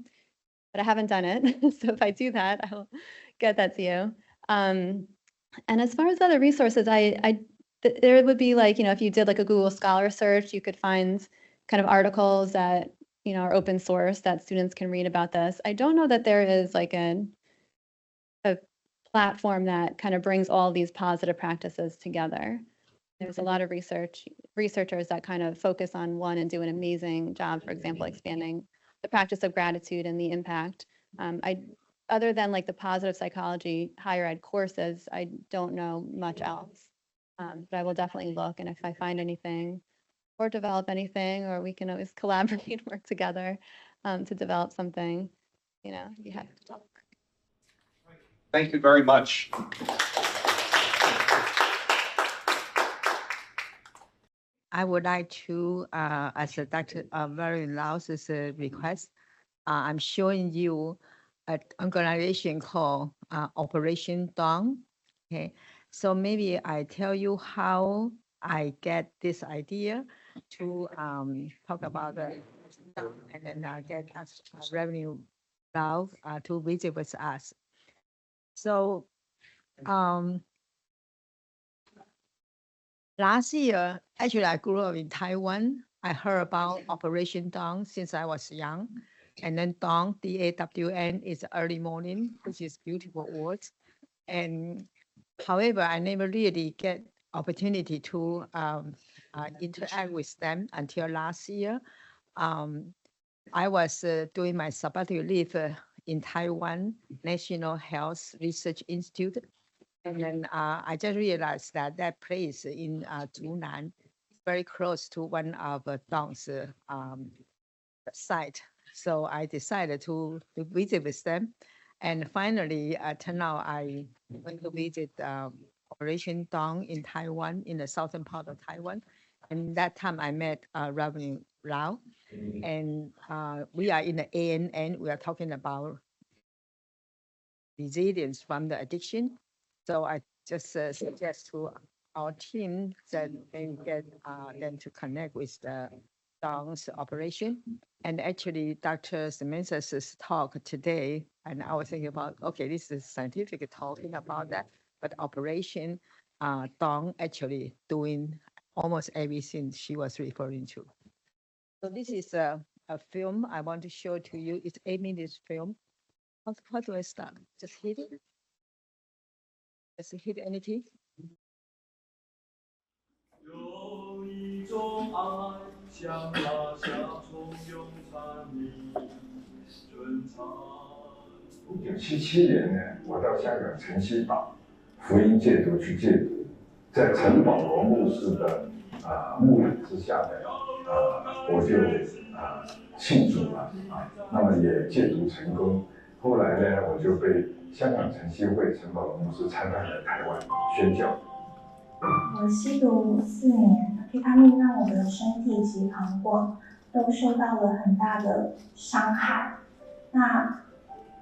But I haven't done it. So if I do that, I'll get that to you. And as far as other resources, there would be like, if you did like a Google Scholar search, you could find kind of articles that, are open source that students can read about this. I don't know that there is like a platform that kind of brings all these positive practices together. There's a lot of researchers that kind of focus on one and do an amazing job, for example, expanding the practice of gratitude and the impact. Other than like the positive psychology higher ed courses, I don't know much else. But I will definitely look, and if I find anything or develop anything, or we can always collaborate and work together to develop something, you have to talk. Thank you very much. I would like to, as a Dr. Manwo Lau's request, I'm showing you an organization called Operation Dawn. Okay, so maybe I tell you how I get this idea to talk about the and then get us Revenue Lau to visit with us. So last year, actually, I grew up in Taiwan. I heard about Operation Dawn since I was young. And then dawn, D-A-W-N, is early morning, which is beautiful words. And however, I never really get opportunity to interact with them until last year. I was doing my sabbatical leave in Taiwan National Health Research Institute. And then I just realized that that place in Zhunan is very close to one of Dawn's site. So I decided to visit with them. And finally, turned out I went to visit Operation Dawn in Taiwan, in the southern part of Taiwan. And that time I met Reverend Lau. And we are in the ANN. We are talking about resilience from the addiction. So I just suggest to our team that they get them to connect with the Dawn's operation. And actually, Dr. Samantha's talk today, and I was thinking about, okay, this is scientific talking about that, but Operation Dawn actually doing almost everything she was referring to. So this is a film I want to show to you. It's 8 minutes film. How do I start? Just hit it? Just hit anything? 有一种爱，像大夏从永残里珍藏。1977年呢，我到香港晨曦岛福音戒毒去戒毒，在陈保罗牧师的牧养之下呢，我就信主了那么也戒毒成功。后来呢，我就被香港晨曦会陈保罗牧师参派来台湾宣教。我吸毒4年，对他们让我的身体及膀胱都受到了很大的伤害。那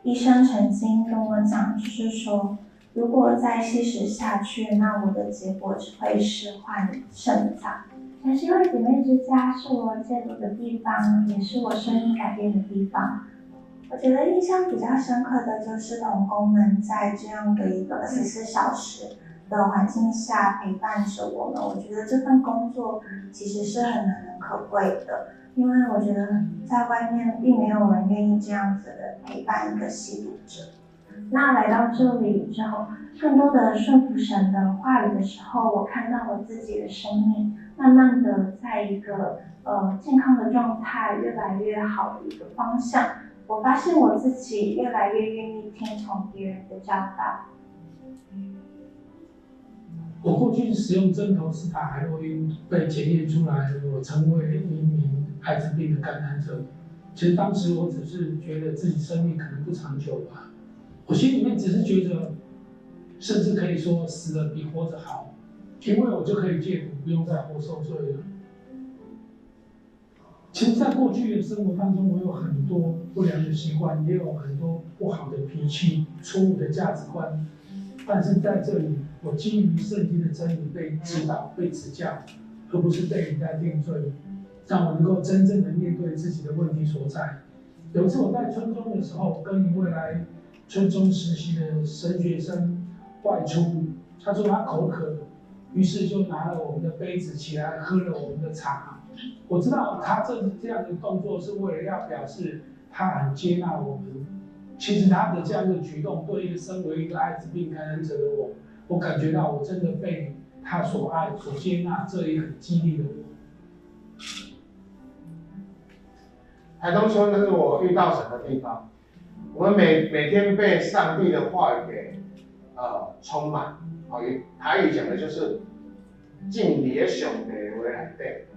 医生曾经跟我讲，就是说，如果再吸食下去，那我的结果只会是换肾脏。但是因为姐妹之家是我戒毒的地方，也是我生命改变的地方。我觉得印象比较深刻的就是同工们在这样的一个24小时的环境下陪伴着我们，我觉得这份工作其实是很难能可贵的，因为我觉得在外面并没有人愿意这样子的陪伴一个吸毒者。那来到这里之后，更多的顺服神的话语的时候，我看到我自己的生命慢慢的在一个健康的状态越来越好的一个方向。我发现我自己越来越愿意听从别人的教导。我过去使用针头司塔海洛因被检验出来，我成为一名艾滋病的感染者。其实当时我只是觉得自己生命可能不长久吧，我心里面只是觉得，甚至可以说死了比活着好，因为我就可以戒毒，不用再活受罪了。其实，在过去的生活当中，我有很多不良的习惯，也有很多不好的脾气、错误的价值观。但是在这里，我基于圣经的真理被指导、被指教，而不是被人家定罪，让我能够真正的面对自己的问题所在。有一次我在村中的时候，跟一位来村中实习的神学生外出，他说他口渴，于是就拿了我们的杯子起来喝了我们的茶。我知道他这样的动作是为了要表示他很接纳我们。其实他的这样的举动，对一个身为一个艾滋病感染者的我感觉到我真的被他所爱、所接纳，这也很激励了我。台东村是我遇到神的地方，我们每天被上帝的话语给充满。台语讲的就是敬礼上帝为来对。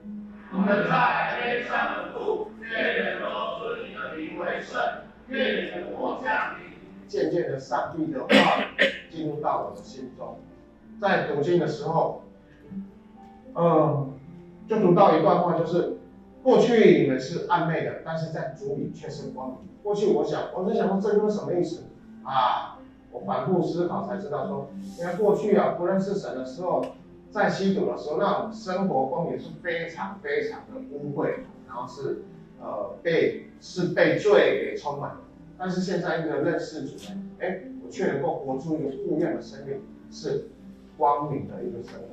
我们在海边上的路，愿人都尊你的名为圣，愿你的国降临。渐渐的，上帝的话语进入到我的心中。在读经的时候，就读到一段话，就是过去你们是暗昧的，但是在主里却是光明。过去我在想说这就是什么意思啊？我反复思考才知道说，因为过去不认识神的时候，在吸毒的时候，那种生活光景是非常非常的污秽，然后是被罪给充满的。但是现在因为认识主呢，我却能够活出一个不一样的生命，是光明的一个生活。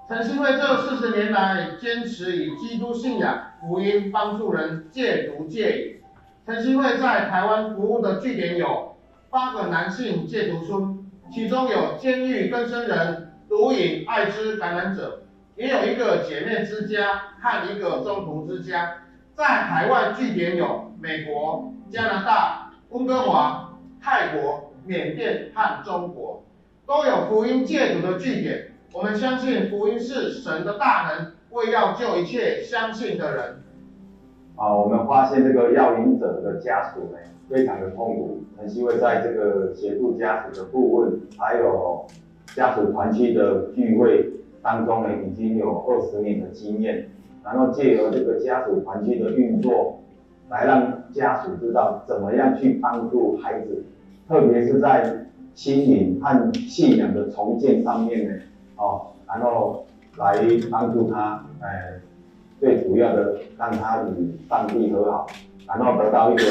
晨曦会这40年来坚持以基督信仰福音帮助人戒毒戒瘾。晨曦会在台湾服务的据点有8个男性戒毒村，其中有监狱更生人、毒瘾、艾滋感染者，也有一个姐妹之家和一个中途之家。在海外据点有美国、加拿大、温哥华、泰国、缅甸和中国，都有福音戒毒的据点。我们相信福音是神的大能，为要救一切相信的人。我们发现这个药瘾者的家属呢，非常的痛苦。晨曦会在这个协助家属的顾问，还有家属团契的聚会当中呢，已经有20年的经验。然后借由这个家属团契的运作，来让家属知道怎么样去帮助孩子，特别是在心灵和信仰的重建上面呢，然后来帮助他，最主要的让他与上帝和好，然后得到一个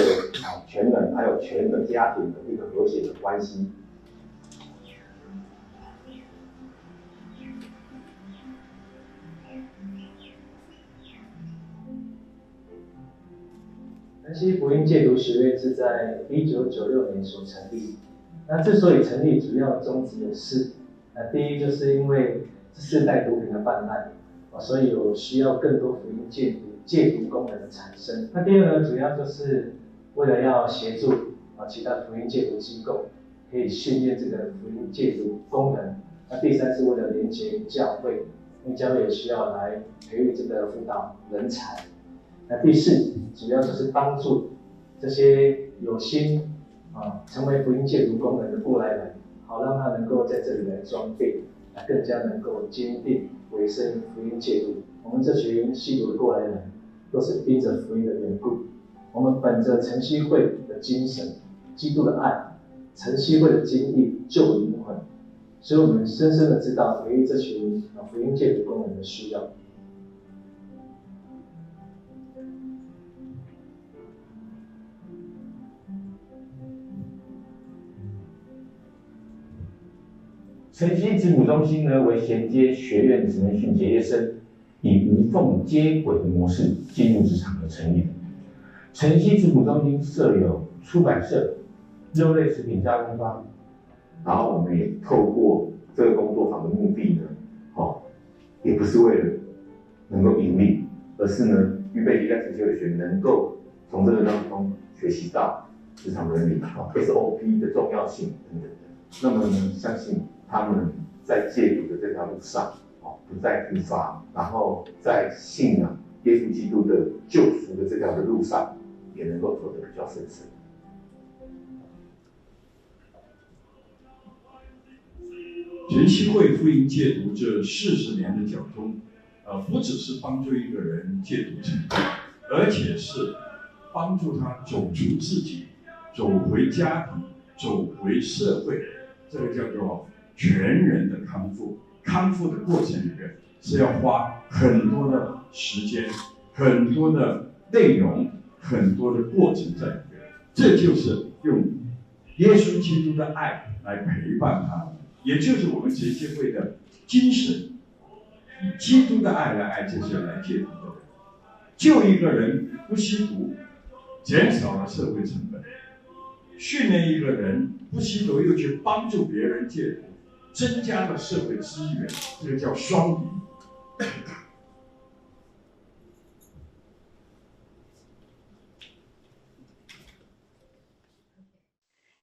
全人还有全个家庭的一个和谐的关系。晨曦福音戒毒学院是在1996年所成立。那之所以成立，主要宗旨有4。第一，就是因为世代毒品的泛滥，所以有需要更多福音戒毒功能的产生。那第二呢，主要就是为了要协助其他福音戒毒机构可以训练这个福音戒毒功能。那第三是为了连结教会，因为教会也需要来培育这个辅导人才。那第4，主要就是帮助这些有心成为福音戒毒功能的过来人，好让他能够在这里来装备，更加能够坚定委身福音戒毒。我们这群吸毒的过来人，都是因着福音的缘故。我们本着晨曦会的精神、基督的爱、晨曦会的经历救灵魂，所以我们深深的知道培育这群福音戒毒功能的需要。晨曦子母中心呢，为衔接学院职能训结业生，以无缝接轨的模式进入职场而成立的。晨曦子母中心设有出版社、肉类食品加工坊，然后我们也透过这个工作坊的目的呢，也不是为了能够盈利，而是呢，预备离开晨曦会的学员能够从这个当中学习到职场伦理、SOP 的重要性等等的。那么呢，相信他们在戒毒的这条路上，不再疲乏，然后在信仰耶稣基督的救赎的这条的路上，也能够走得比较顺遂。晨曦会福音戒毒这40年的脚中，不只是帮助一个人戒毒成功，而且是帮助他走出自己，走回家庭，走回社会。这个叫做全人的康复。康复的过程里面是要花很多的时间、很多的内容、很多的过程在里面。这就是用耶稣基督的爱来陪伴他，也就是我们晨曦会的精神，以基督的爱来爱这些来戒毒的人。救一个人不吸毒，减少了社会成本；训练一个人不吸毒，又去帮助别人戒毒，增加了社会资源，这个叫双赢。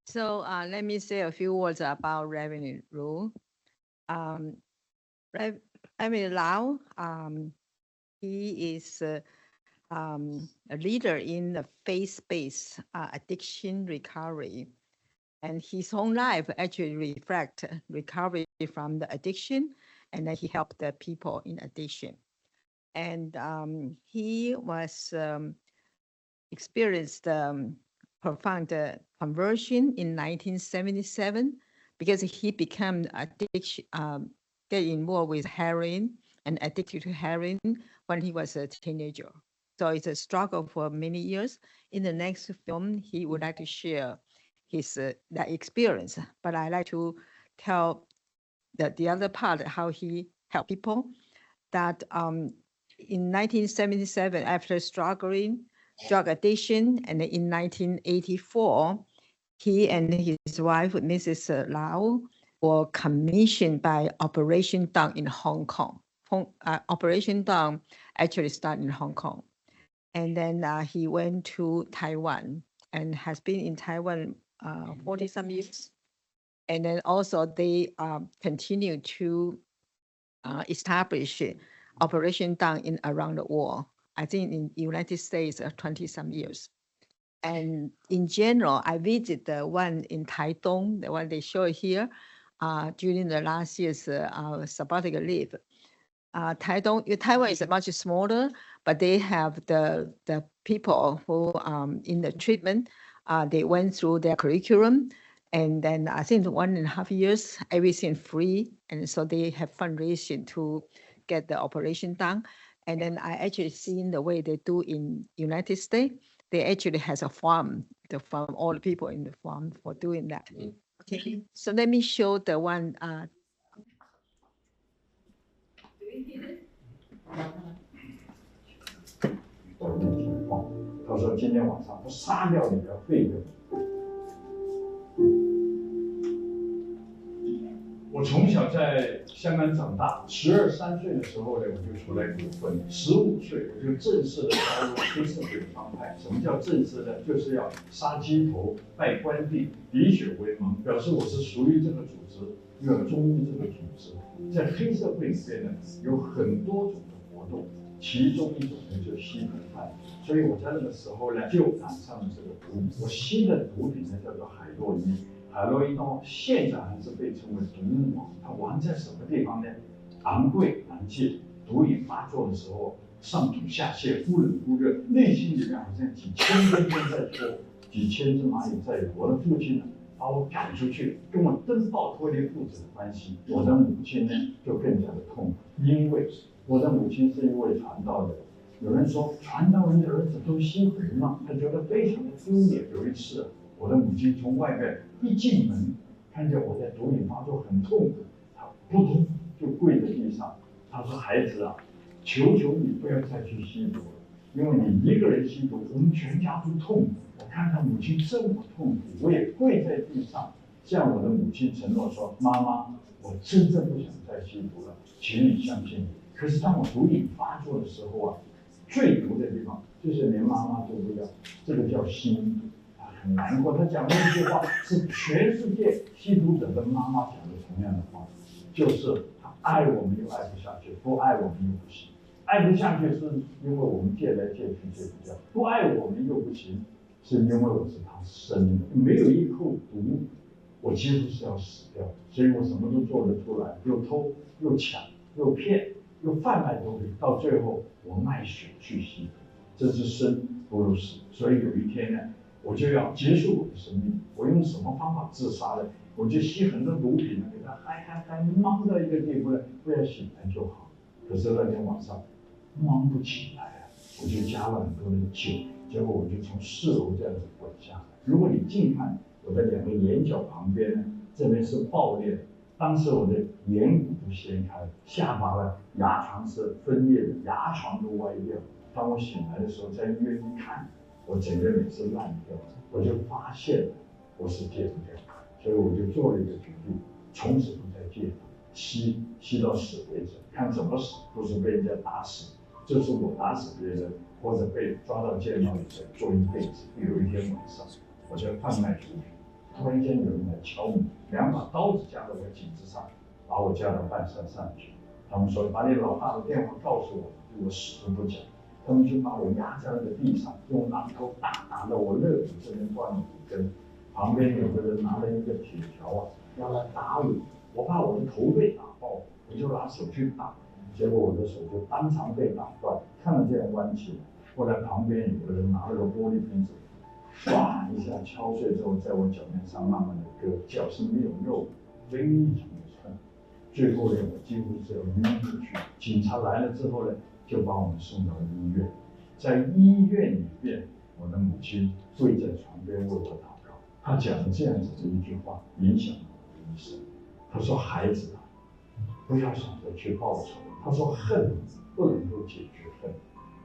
So let me say a few words about revenue rule. Manwo Lau, he is a leader in the faith-based addiction recovery. And his own life actually reflects recovery from the addiction, and then he helped the people in addiction. And he was experienced profound conversion in 1977 because he became get involved with heroin and addicted to heroin when he was a teenager. So it's a struggle for many years. In the next film, he would like to share his that experience, but I like to tell the other part, how he helped people. That in 1977, after struggling drug addiction, and in 1984, he and his wife, Mrs. Lau, were commissioned by Operation Dawn in Hong Kong. Operation Dawn actually started in Hong Kong. And then he went to Taiwan and has been in Taiwan 40 some years. And then also they continue to establish Operation Dawn in around the world. I think in the United States 20 some years. And in general, I visited the one in Taitung, the one they show here, during the last year's sabbatical leave. Taiwan is much smaller, but they have the people who in the treatment, they went through their curriculum, and then I think 1.5 years, everything free, and so they have fundraising to get the operation done. And then I actually seen the way they do in United States. They actually has a farm, all the people in the farm for doing that. Okay, so let me show the one. 他说今天晚上不杀掉你的费用。我从小在香港长大，12、13岁的时候呢，我就出来股份，15岁我就正式的加入黑社会帮派。什么叫正式的？就是要杀鸡头、拜关帝、滴血为盟，表示我是属于这个组织，要忠于这个组织。在黑社会里边呢，有很多种的活动，其中一种呢就是吸毒贩。所以我在那个时候呢，就染上了这个毒瘾。我吸的毒品呢叫做海洛因。海洛因现在还是被称为毒物王。它玩在什么地方呢？昂贵难戒，毒瘾发作的时候，上吐下泻，忽冷忽热，内心里面好像几千根针在戳，几千只蚂蚁在游。我的父亲呢，把我赶出去，跟我登报脱离父子的关系。我的母亲呢，就更加的痛苦，因为我的母亲是一位传道人。有人说传道人的儿子都吸毒嘛，他觉得非常的丢脸。有一次，我的母亲从外面一进门，看见我在毒瘾发作很痛苦，扑通就跪在地上。他说：“孩子啊，求求你不要再去吸毒了，因为你一个人吸毒，我们全家都痛苦。我看到母亲这么痛苦，我也跪在地上，向我的母亲承诺说：妈妈，我真正不想再吸毒了，请你相信我。可是当我毒瘾发作的时候啊，最毒的地方就是连妈妈都不要，这个叫心毒。”很难过，他讲的一句话是全世界吸毒者跟妈妈讲的同样的话，就是他爱我们又爱不下去，不爱我们又不行。爱不下去是因为我们戒来戒去戒不掉，不爱我们又不行，是因为我是他生的，没有一口毒，我几乎是要死掉，所以我什么都做得出来，又偷又抢又骗又贩卖毒品，到最后我卖血去吸毒，这是生不如死。所以有一天呢，我就要结束我的生命，我用什么方法自杀呢？我就吸很多毒品呢，给他还忙到一个地步呢，不要醒来就好。可是那天晚上忙不起来啊，我就加了很多的酒，结果我就从4楼这样子滚下来。如果你近看我的2个眼角旁边呢，这边是爆裂的，当时我的眼骨都掀开了，下巴呢牙床是分裂的，牙床都歪掉。当我醒来的时候，在医院一看，我整个脸是烂掉，我就发现我是戒不掉，所以我就做了一个决定，从此不再戒毒，吸到死为止，看怎么死，不是被人家打死，就是我打死别人，或者被抓到监牢里坐一辈子。有一天晚上，我在贩卖毒品，突然间有人来敲门，2把刀子架在我颈子上，把我架到半山上去。他们说把你老大的电话告诉我，我死都不讲。他们就把我压在那个地上，用榔头打到我肋骨这边断了5根。旁边有个人拿了一个铁条啊，要来打我，我怕我的头被打爆，我就拿手去打，结果我的手就当场被打断，看到这样弯起来。后来旁边有个人拿了个玻璃瓶子，唰一下敲碎之后，在我脚面上慢慢的割，脚是没有肉，非常的痛。最后呢，我几乎是要晕过去。警察来了之后呢，就把我们送到医院。在医院里面，我的母亲跪在床边为我祷告。她讲了这样子的一句话，影响了我的一生。她说：“孩子啊，不要想着去报仇。”她说：“恨不能够解决恨，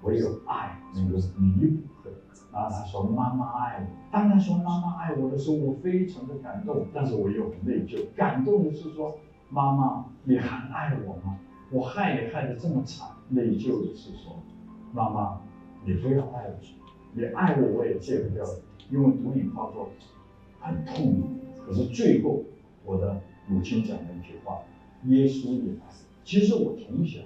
唯有爱能够弥补恨。”然后她说：“妈妈爱我。”当她说妈妈爱我的时候，我非常的感动，但是我又很内疚。感动的是说：“妈妈，你还爱我吗？我害你害得这么惨。”内疚的是说：“妈妈，你不要爱我，你爱我我也戒不掉，因为毒瘾发作很痛苦。可是最后，我的母亲讲了一句话：耶稣也爱。其实我从小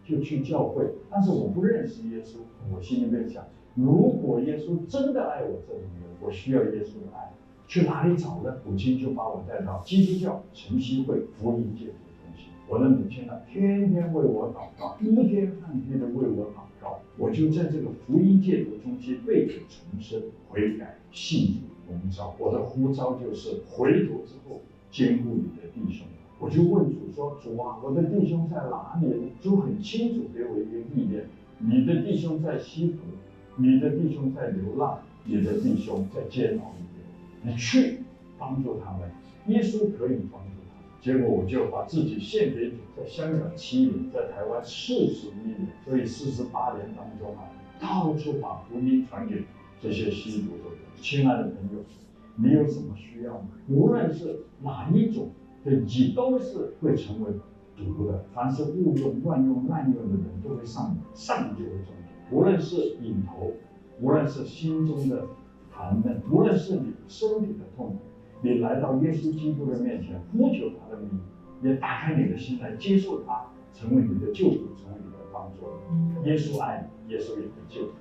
就去教会，但是我不认识耶稣。我心里面想，如果耶稣真的爱我这种人，我需要耶稣的爱，去哪里找呢？母亲就把我带到基督教晨曦会福音戒毒中心。我的母亲呢，天天为我祷告，无天汉地的为我祷告。我就在这个福音戒毒中心被主重生、悔改、信主、蒙召。我的呼召就是回头之后兼顾你的弟兄。我就问主说：“主啊，我的弟兄在哪里？”主很清楚给我一个意念：你的弟兄在吸毒，你的弟兄在流浪，你的弟兄在监牢里面，你去帮助他们。耶稣可以帮助他们。结果我就把自己献给主，在香港7年，在台湾41年，所以48年当中啊，到处把福音传给这些吸毒的人。亲爱的朋友，你有什么需要吗？无论是哪一种的瘾，都是会成为毒的。凡是误用、乱用、滥用的人，都会上就会中毒。无论是瘾头，无论是心中的烦闷，无论是你身体的痛苦，你来到耶稣基督的面前，呼求他的名，也打开你的心来接受他，成为你的救主，成为你的帮助。耶稣爱你，耶稣也会救你。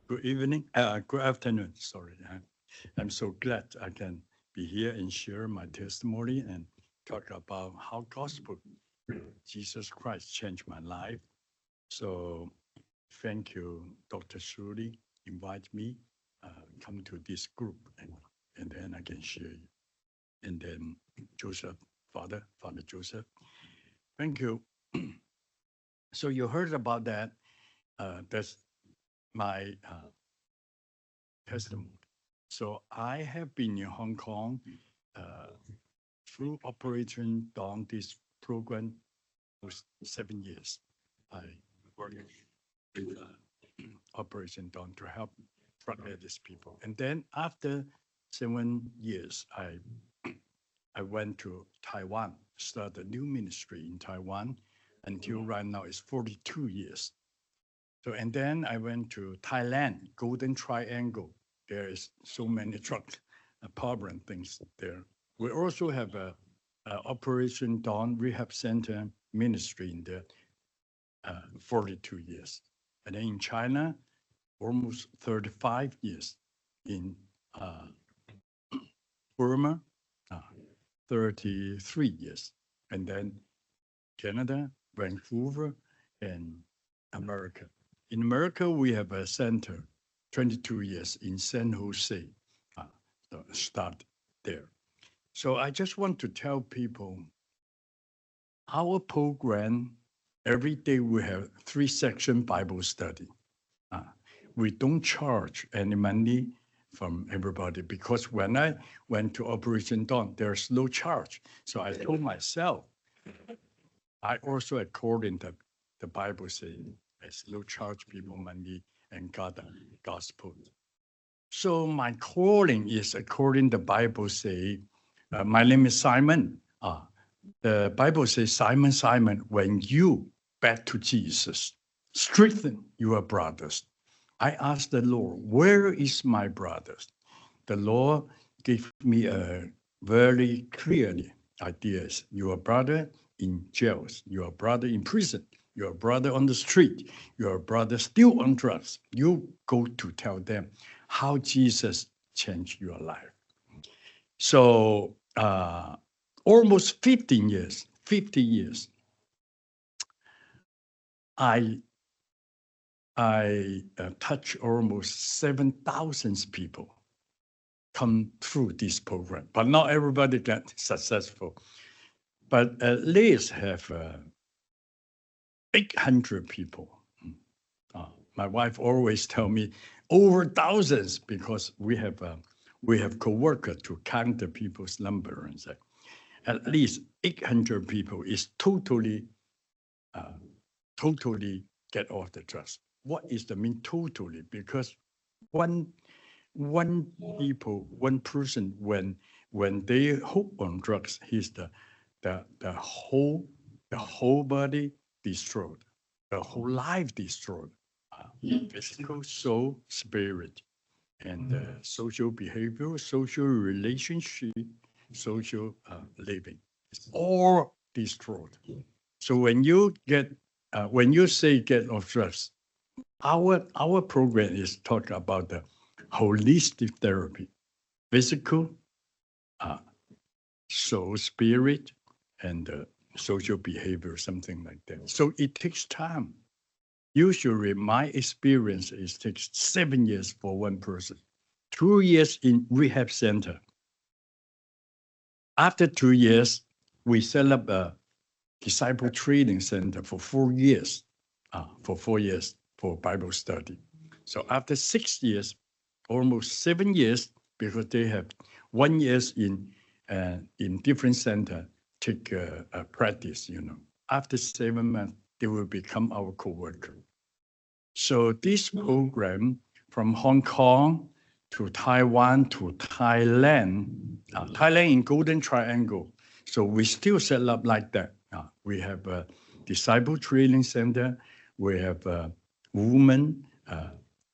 Good evening, good afternoon, sorry. I'm so glad I can be here and share my testimony and talk about how gospel, Jesus Christ changed my life. So thank you, Dr. Shuli, invite me, come to this group and then I can share you. And then Joseph Father Joseph. Thank you. So you heard about that. That's my testimony. So I have been in Hong Kong through Operation Dawn, this program was 7 years. I worked with Operation Dawn to help drug addicts people. And then after 7 years, I went to Taiwan, started a new ministry in Taiwan until right now it's 42 years. So, and then I went to Thailand, Golden Triangle. There is so many drug problem things there. We also have a Operation Dawn Rehab Center ministry in there, 42 years. And then in China, almost 35 years. In Burma, 33 years. And then Canada, Vancouver, and America. In America, we have a center, 22 years in San Jose, start there. So I just want to tell people, our program, every day we have 3-section Bible study. We don't charge any money from everybody because when I went to Operation Dawn, there's no charge. So I told myself, I also, according to the Bible saying, there's no charge people money and God the gospel. So my calling is according to the Bible say, my name is Simon. The Bible says, Simon, Simon, when you back to Jesus, strengthen your brothers. I asked the Lord, where is my brothers? The Lord gave me a very clearly ideas. Your brother in jails, your brother in prison, your brother on the street, your brother still on drugs. You go to tell them how Jesus changed your life. So almost 50 years, I touch almost 7,000 people come through this program, but not everybody get successful. But at least have 800 people. My wife always tell me over thousands because we have co-worker to count the people's number and say at least 800 people is totally get off the drugs. What is the mean totally? Because one person when they hook on drugs, he's the whole body destroyed, the whole life destroyed, physical, soul, spirit, and social behavior, social relationship, social living. It's all destroyed. So when you say get off drugs, our program is talking about the holistic therapy, physical, soul, spirit, and social behavior, something like that. So it takes time. Usually my experience is takes 7 years for one person, 2 years in rehab center. After 2 years, we set up a disciple training center for 4 years, for Bible study. So after 6 years, almost 7 years, because they have 1 year in different center, take practice, After 7 months, they will become our co-worker. So this program from Hong Kong to Taiwan to Thailand, Thailand in Golden Triangle. So we still set up like that. We have a disciple training center. We have women,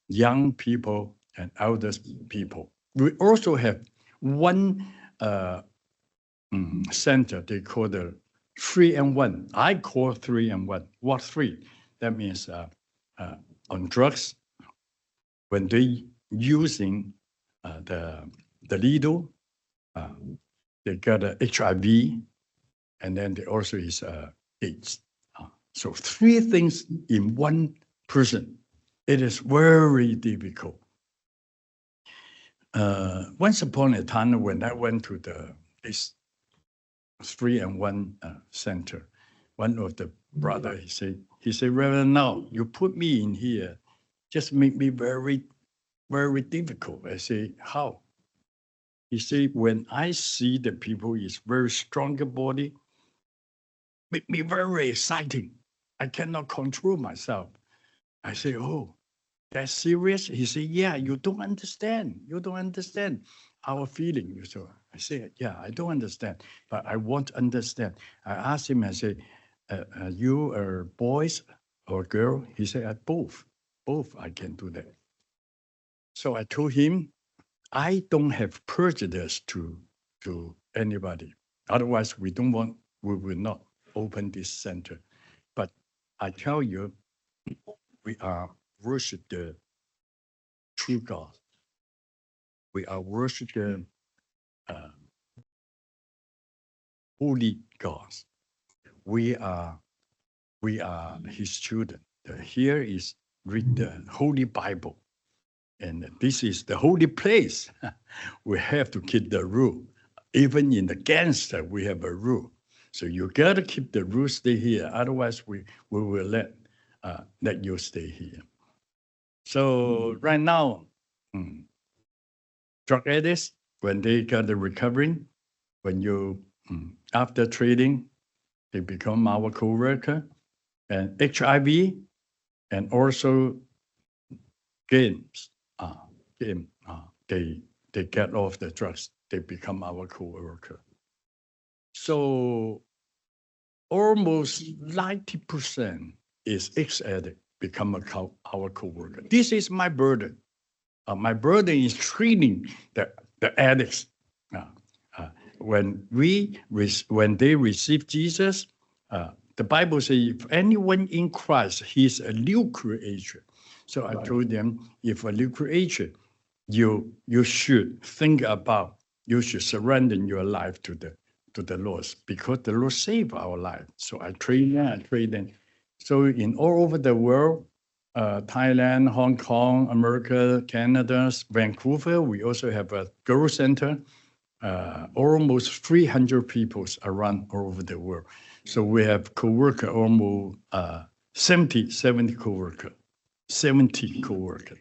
young people, and elder people. We also have one center they call the 3-in-1. I call 3-in-1. What 3? That means on drugs, when they using the needle, they got HIV, and then they also is AIDS. So 3 things in one person. It is very difficult. Once upon a time, when I went to this 3-in-1 center. One of the brother, he said, Reverend, now you put me in here, just make me very, very difficult. I say, how? He said, when I see the people is very stronger body, make me very exciting. I cannot control myself. I say, oh, that's serious? He said, yeah, you don't understand. You don't understand our feeling. So I say, yeah, I don't understand, but I want to understand. I asked him, I say, you are boys or girl? He said, both. Both I can do that. So I told him, I don't have prejudice to anybody. Otherwise, we will not open this center. But I tell you, we are worship the true God. We are worship the holy God. We are his children. Here is read the Holy Bible. And this is the holy place. We have to keep the rule. Even in the gangster, we have a rule. So you got to keep the rule, stay here. Otherwise, we will let you stay here. So right now, drug addicts, when they got the recovering, when you, after trading, they become our co-worker. And HIV, and also games, they get off the drugs, they become our co-worker. So almost 90% is ex-addict become our co-worker. This is my burden. My burden is treating the addicts. When they receive Jesus, the Bible says, if anyone in Christ, he's a new creature. So I told them, if a new creature, you should think about, you should surrender your life to the Lord, because the Lord saved our life. So I train them. So in all over the world, Thailand, Hong Kong, America, Canada, Vancouver, we also have a girl center. Almost 300 people around all over the world. So we have co-worker, almost 70 co-worker, 70 co-worker.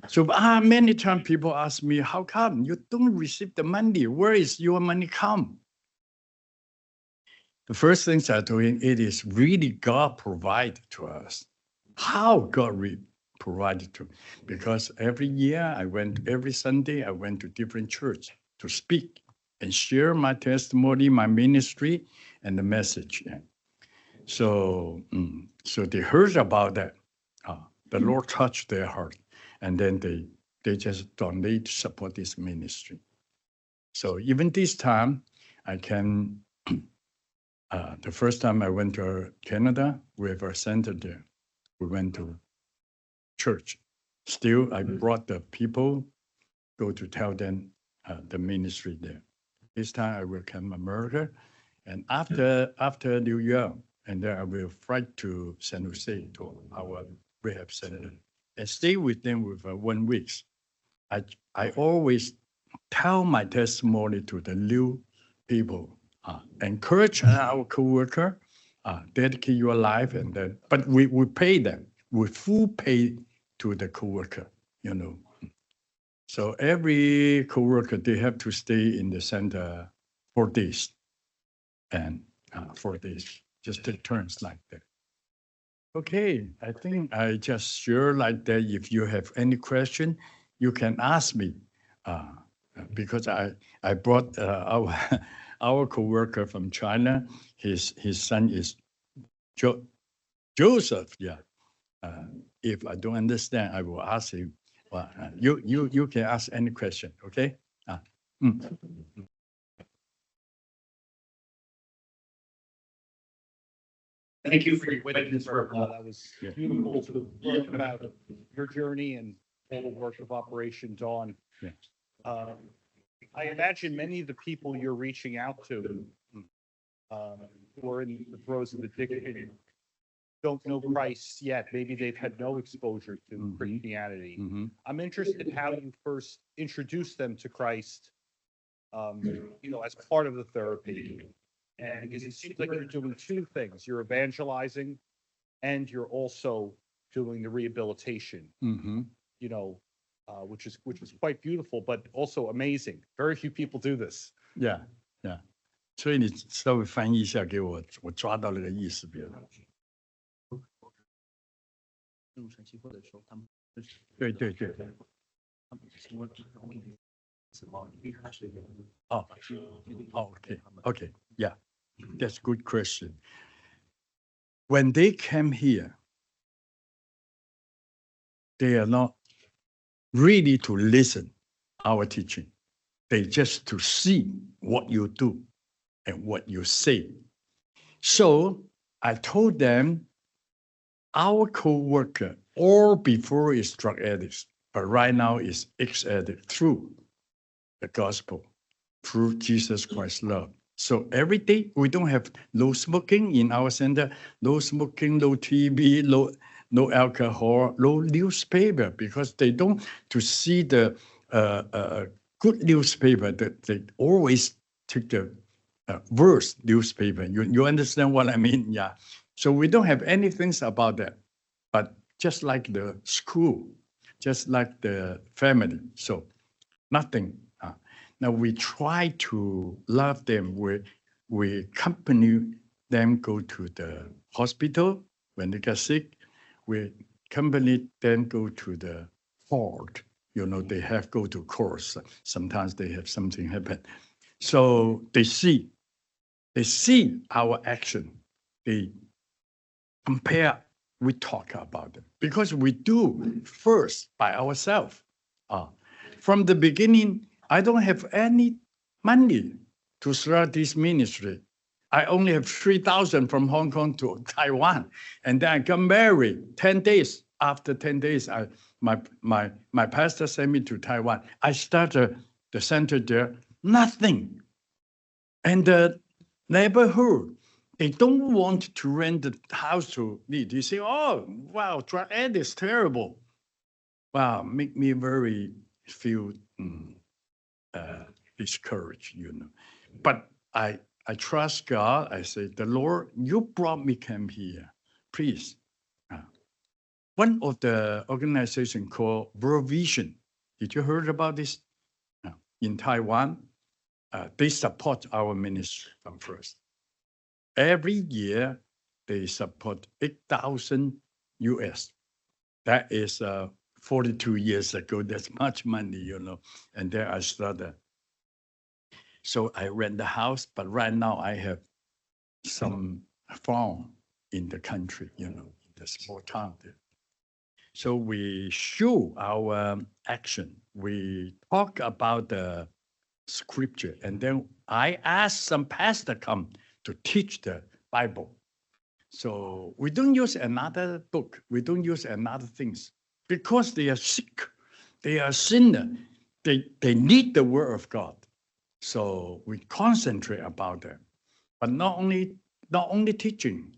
So many times people ask me, how come you don't receive the money? Where is your money come? The first thing I told him, it is really God provided to us. How God provided to? Because every year every Sunday, I went to different church to speak and share my testimony, my ministry, and the message. So they heard about that. The Lord touched their heart, and then they just donate to support this ministry. So even this time, I can, the first time I went to Canada, we have a center there. We went to church. Still, I brought the people, go to tell them the ministry there. This time I will come to America, and after New York, and then I will fly to San Jose to our rehab center and stay with them for 1 week. I always tell my testimony to the new people, encourage our coworker, dedicate your life, and then, but we pay them, we full pay to the coworker, So every coworker, they have to stay in the center 4 days, and 4 days, just take turns like that. Okay, I think I just share like that. If you have any question, you can ask me, because I brought our coworker from China. His son is Joseph. Yeah. If I don't understand, I will ask him. Well, you can ask any question. Okay. Thank you for your witness. That was beautiful to learn about your journey and all the work of Operation Dawn. Yeah. I imagine many of the people you're reaching out to who are in the throes of addiction don't know Christ yet. Maybe they've had no exposure to Christianity. I'm interested how you first introduced them to Christ as part of the therapy. And because it seems like you're doing two things, you're evangelizing and you're also doing the rehabilitation, Mm-hmm. which is quite beautiful, but also amazing. Very few people do this. Yeah, yeah. 所以你稍微翻译一下给我，我抓到那个意思，别了。对对对。Oh, okay, yeah, that's a good question. When they came here, they are not really to listen our teaching. They just to see what you do and what you say. So I told them, our co-worker, all before is drug addicts, but right now is ex-addict through the gospel, through Jesus Christ's love. So every day we don't have no smoking in our center, no smoking, no TV, no alcohol, no newspaper, because they don't to see the good newspaper that they always take the worst newspaper. You understand what I mean? Yeah. So we don't have anything about that, but just like the school, just like the family. So nothing. Now we try to love them. We accompany them go to the hospital when they get sick. We accompany them go to the court. They have go to courts. Sometimes they have something happen. So they see our action. They compare, we talk about it because we do first by ourselves. From the beginning, I don't have any money to start this ministry. I only have 3,000 from Hong Kong to Taiwan. And then I got married 10 days. After 10 days, my pastor sent me to Taiwan. I started the center there, nothing. And the neighborhood, they don't want to rent the house to me. They say, oh, wow, drug addict is terrible. Wow, make me very feel discouraged, But I trust God. I say, the Lord, you brought me come here. Please. One of the organization called World Vision. Did you heard about this? In Taiwan, they support our ministry from first. Every year, they support 8,000 US. That is 42 years ago. That's much money, And there I started. So I rent the house, but right now I have some farm in the country, in the small town there. So we show our action. We talk about the scripture, and then I ask some pastor come to teach the Bible. So we don't use another book. We don't use another things because they are sick. They are sinner. They need the word of God. So we concentrate about them, but not only teaching.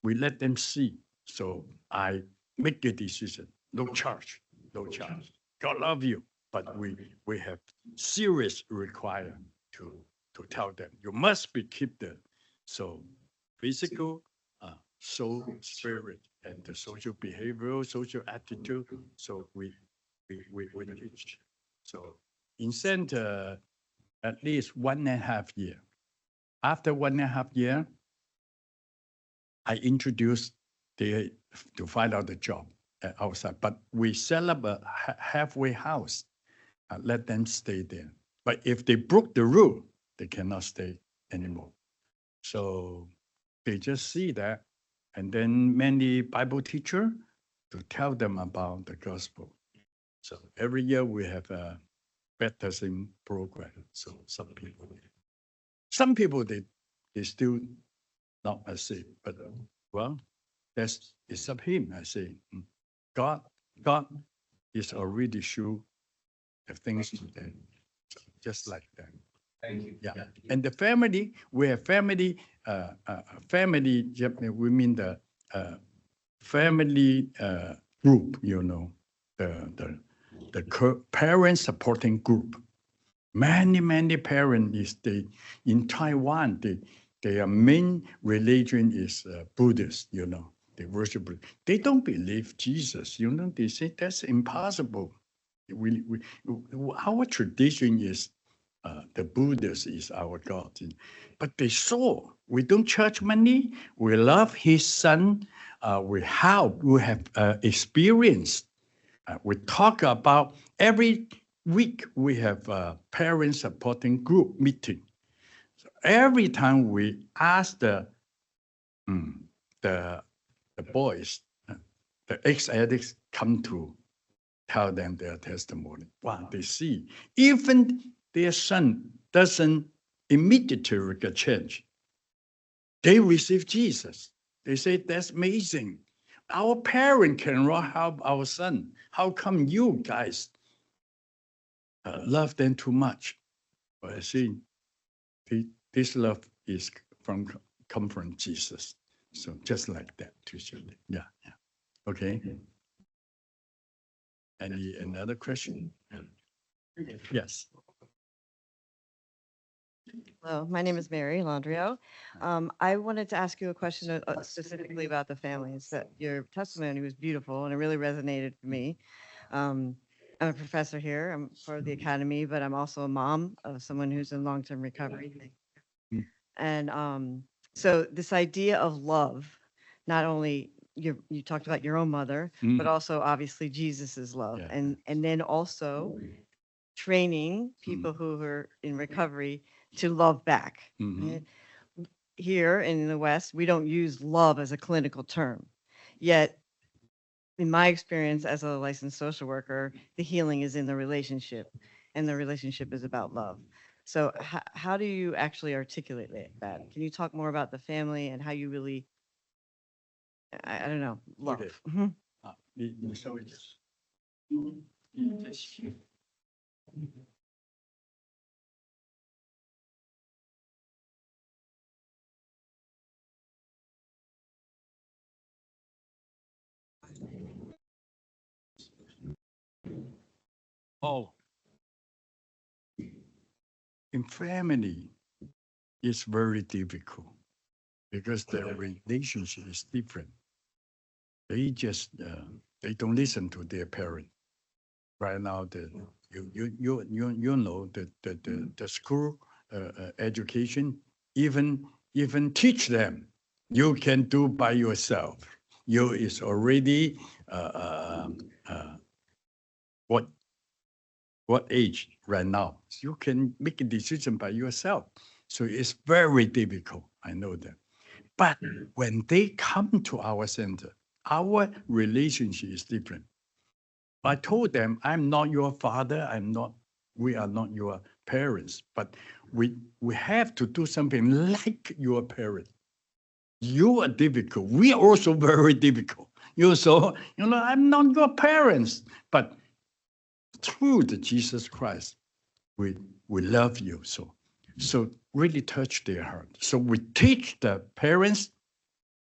We let them see. So I make a decision. No charge. God love you, but we have serious require to tell them you must be keep the physical, soul, spirit, and the social behavioral, social attitude. So we teach. So in center, at least 1.5 years. After 1.5 years, I introduced to find out the job outside. But we set up a halfway house, let them stay there. But if they broke the rule, they cannot stay anymore. So they just see that. And then many Bible teacher to tell them about the gospel. So every year we have a baptism program. So some people, they still not saved, but well, it's up him. I say, God is already sure the things to them, so just like that. Thank you. Yeah, and the family, we have family, family. We mean the family group. The parent supporting group. Many parents in Taiwan, their main religion is Buddhist, they worship Buddha. They don't believe Jesus, they say that's impossible. Our tradition is the Buddhist is our God. But they saw we don't charge money, we love his son, we have experienced. We talk about every week we have a parent supporting group meeting. So every time we ask the boys, the ex-addicts come to tell them their testimony. Wow, they see even their son doesn't immediately get change. They receive Jesus. They say that's amazing. Our parent cannot help our son. How come you guys love them too much? But I see this love is come from Jesus. So just like that, usually. Yeah. Okay. Another question? Yes. Hello, my name is Mary Landrio. I wanted to ask you a question specifically about the families. That your testimony was beautiful and it really resonated for me. I'm a professor here. I'm part of the academy, but I'm also a mom of someone who's in long-term recovery. And so this idea of love, not only you talked about your own mother, but also obviously Jesus's love, and then also training people who are in recovery to love back. Right? Here in the West, we don't use love as a clinical term. Yet, in my experience as a licensed social worker, the healing is in the relationship, and the relationship is about love. So how do you actually articulate that? Can you talk more about the family and how you really, I don't know, love? Oh, in family, it's very difficult because their relationship is different. They just they don't listen to their parent. Right now, you know the school education even teach them you can do by yourself. You is already what age right now? You can make a decision by yourself. So it's very difficult. I know that. But when they come to our center, our relationship is different. I told them, I'm not your father. We are not your parents, but we have to do something like your parents. You are difficult. We are also very difficult. I'm not your parents, but through the Jesus Christ, we love you. So really touch their heart. So we teach the parents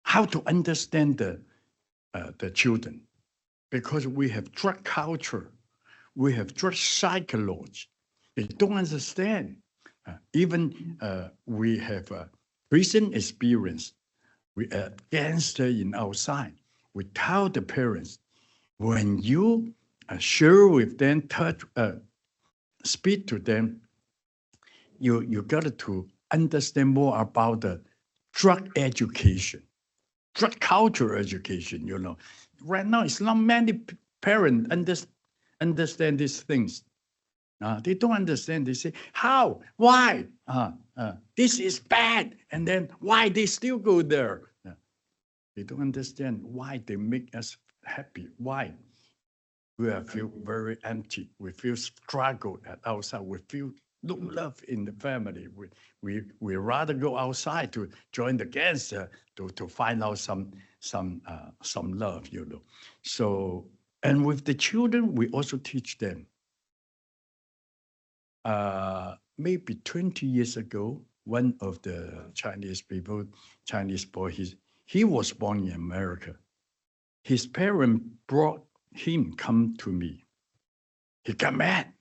how to understand the children, because we have drug culture, we have drug psychology. They don't understand. Even we have a recent experience. We are gangster in outside. We tell the parents, when you share with them, touch, speak to them, you got to understand more about the drug education, drug culture education. Right now, it's not many parents understand these things. They don't understand. They say, how? Why? This is bad. And then why they still go there? They don't understand why they make us happy. Why? We feel very empty. We feel struggle at outside. We feel no love in the family. We rather go outside to join the gangster to find out some love, So, and with the children, we also teach them. Maybe 20 years ago, one of the Chinese boy, he was born in America. His parents brought him come to me. He got mad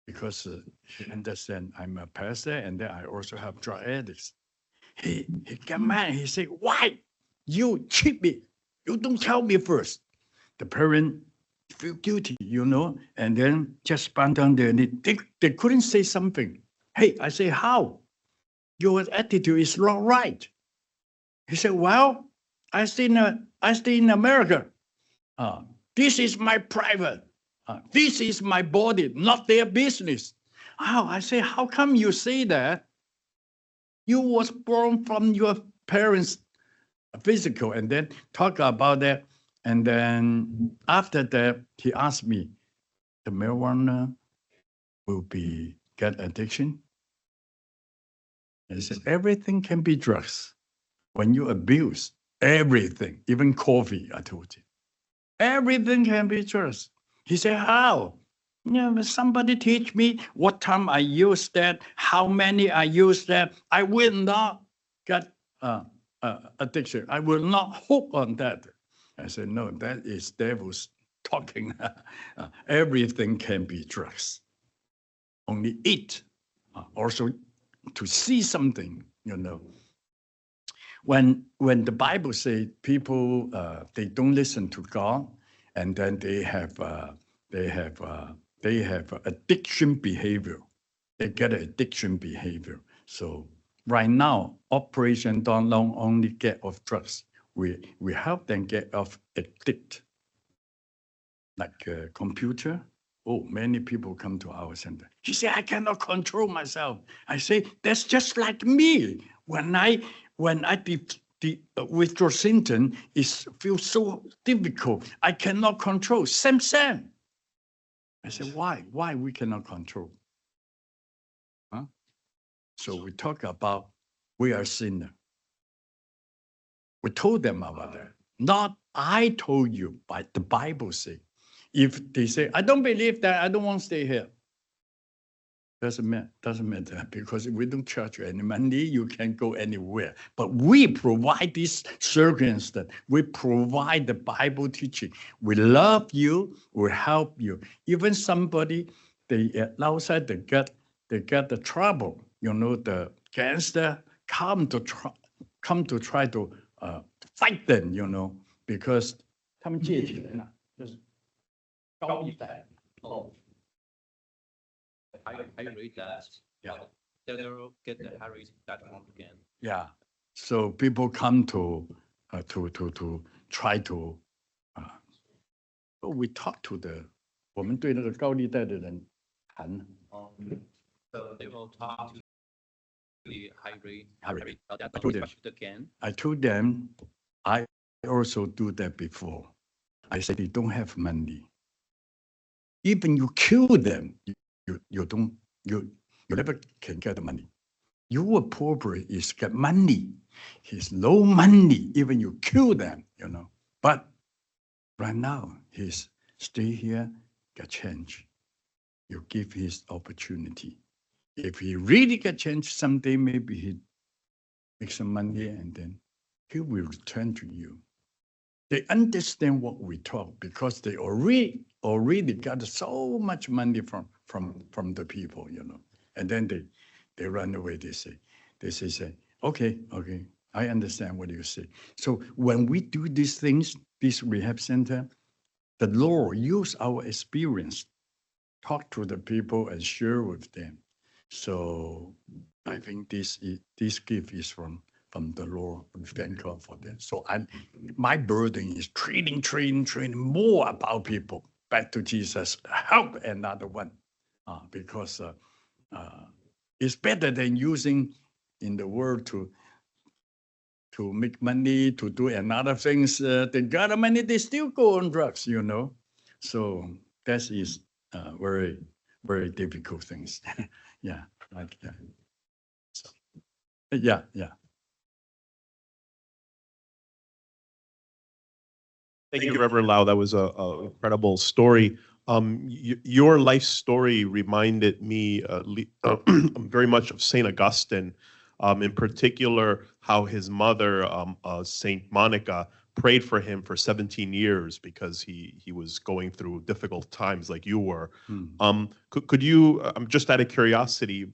because he understand I'm a pastor and then I also have drug addicts. He got mad. He said, "Why you cheat me? You don't tell me first." The parent feel guilty, and then just bend down there. They couldn't say something. Hey, I say, how? Your attitude is not right. He said, well, I stay in America. This is my private. This is my body, not their business. I say, how come you say that? You was born from your parents' physical, and then talk about that. And then after that, he asked me, the marijuana will get addiction? And he said, everything can be drugs. When you abuse everything, even coffee, I told you, everything can be drugs. He said, how? Somebody teach me what time I use that, how many I use that. I will not get addiction. I will not hook on that. I said, no, that is devil's talking. Everything can be drugs. Only eat, also to see something, When the Bible says people they don't listen to God, and then they have addiction behavior. They get addiction behavior. So right now, Operation don't only get off drugs. We help them get off addict. Like a computer. Oh, many people come to our center. He said, I cannot control myself. I say, that's just like me. When I withdraw symptom, it feels so difficult. I cannot control. Same. I said, why? Why we cannot control? Huh? So we talk about we are sinner. We told them about that. Not I told you, but the Bible says. If they say, I don't believe that, I don't want to stay here. Doesn't matter, because we don't charge you any money, you can go anywhere. But we provide this circumstance, we provide the Bible teaching. We love you, we help you. Even somebody, outside they get the trouble, the gangster come to try to fight them, because 他们借钱了，就是高利贷。I read that. Yeah. They'll get the Harry's platform again. Yeah. So people come to try to. We talk to 我们对那个高利贷的人谈。So they will talk to the Harry that I told them. Again. I told them. I also do that before. I said they don't have money. Even you kill them, you never can get the money. Your purpose is get money. He's no money, even you kill them, But right now, he's stay here, get change. You give his opportunity. If he really get change someday, maybe he make some money and then he will return to you. They understand what we talk because they already got so much money from the people, And then they run away. They say, okay, I understand what you say. So when we do these things, this rehab center, the Lord use our experience, talk to the people and share with them. So I think this gift is from the Lord. We thank God for that. So my burden is training more about people back to Jesus. Help another one, because it's better than using in the world to make money, to do another things. They got the money, they still go on drugs, So that is very, very difficult things. Yeah, like that. So, yeah. Thank you, Reverend Lau. That was a incredible story. Your life story reminded me very much of Saint Augustine, in particular how his mother, Saint Monica, prayed for him for 17 years because he was going through difficult times like you were. Could you, just out of curiosity,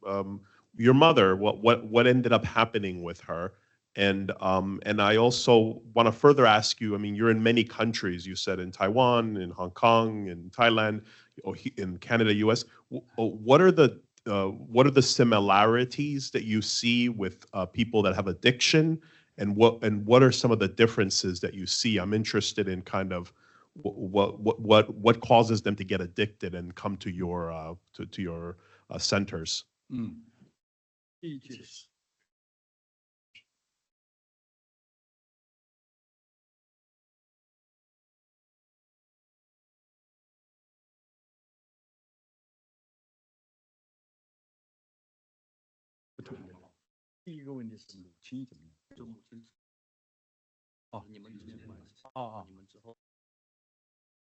your mother, what ended up happening with her? And I also want to further ask you, I mean, you're in many countries, you said in Taiwan, in Hong Kong, in Thailand, in Canada, US. What are the similarities that you see with people that have addiction, and what are some of the differences that you see? I'm interested in kind of what causes them to get addicted and come to your centers.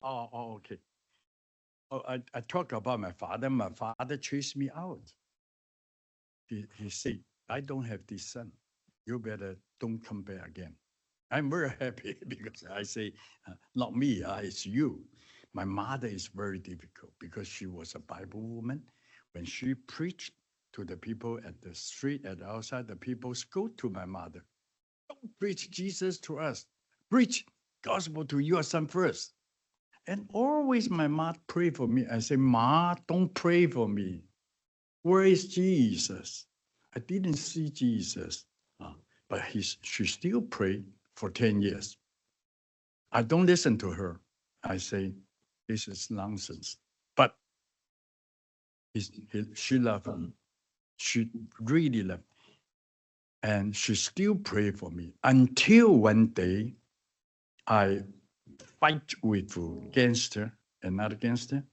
Okay. Oh, I talk about my father. My father chased me out. He said, I don't have this son. You better don't come back again. I'm very happy because I say, not me, it's you. My mother is very difficult because she was a Bible woman. When she preached to the people at the street, at the outside, the people go to my mother. Don't preach Jesus to us. Preach gospel to your son first. And always my mom pray for me. I say, Ma, don't pray for me. Where is Jesus? I didn't see Jesus. But she still prayed for 10 years. I don't listen to her. I say, this is nonsense. But she loved me. She really loved me. And she still prayed for me until one day I fight with gangster, another gangster.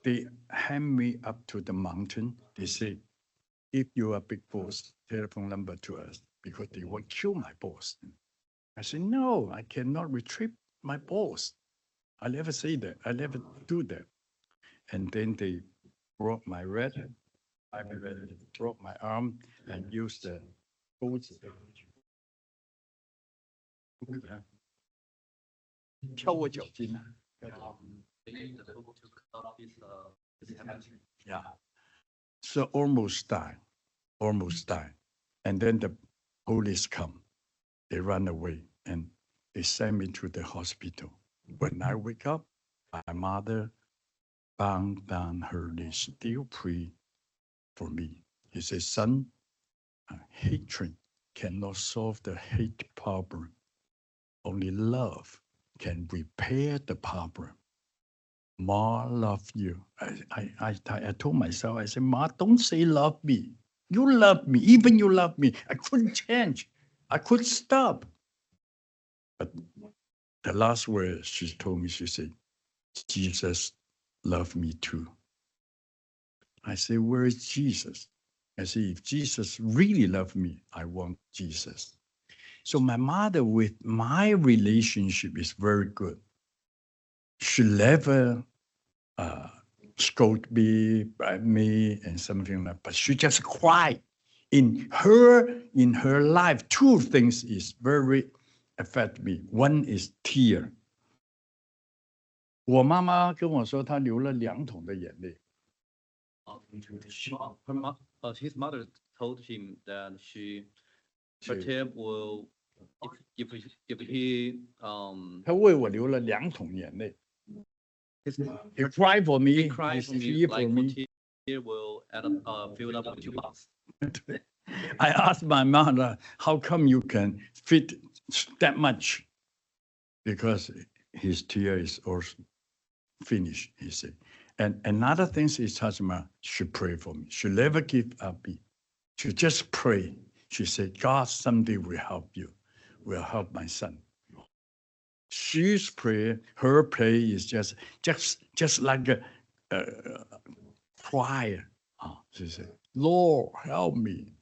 They hand me up to the mountain. They say, if you are big boss, telephone number to us, because they will kill my boss. I said, no, I cannot retrieve my boss. I never say that. I never do that. And then they broke my red. I broke my arm and used the bullets. Yeah. So almost died. And then the police come. They run away and they send me to the hospital. When I wake up, my mother bowed down her knees, still pray for me. He says, son, hatred cannot solve the hate problem. Only love can repair the problem. Ma love you. I told myself, I said, Ma, don't say love me. You love me, even you love me. I couldn't change. I could stop. But the last word she told me, she said, Jesus loved me too. I said, where is Jesus? I said, if Jesus really loved me, I want Jesus. So my mother with my relationship is very good. She never scold me, bribe me, and something like that. But she just cried. In her life, two things is very affect me. One is tear. 我妈妈跟我说，她流了2桶的眼泪。His mother told him that her tear will, if he 她为我流了2桶眼泪。He cried for me. He cried for me. Tear will fill up with 2 boxes. I asked my mother, how come you can fit that much? Because his tear is also finished, he said. And another thing is, Hajima, she prayed for me. She never give up me. She just pray. She said, God someday will help you, will help my son. She's prayer, her prayer is just like a prayer. She said, Lord, help me.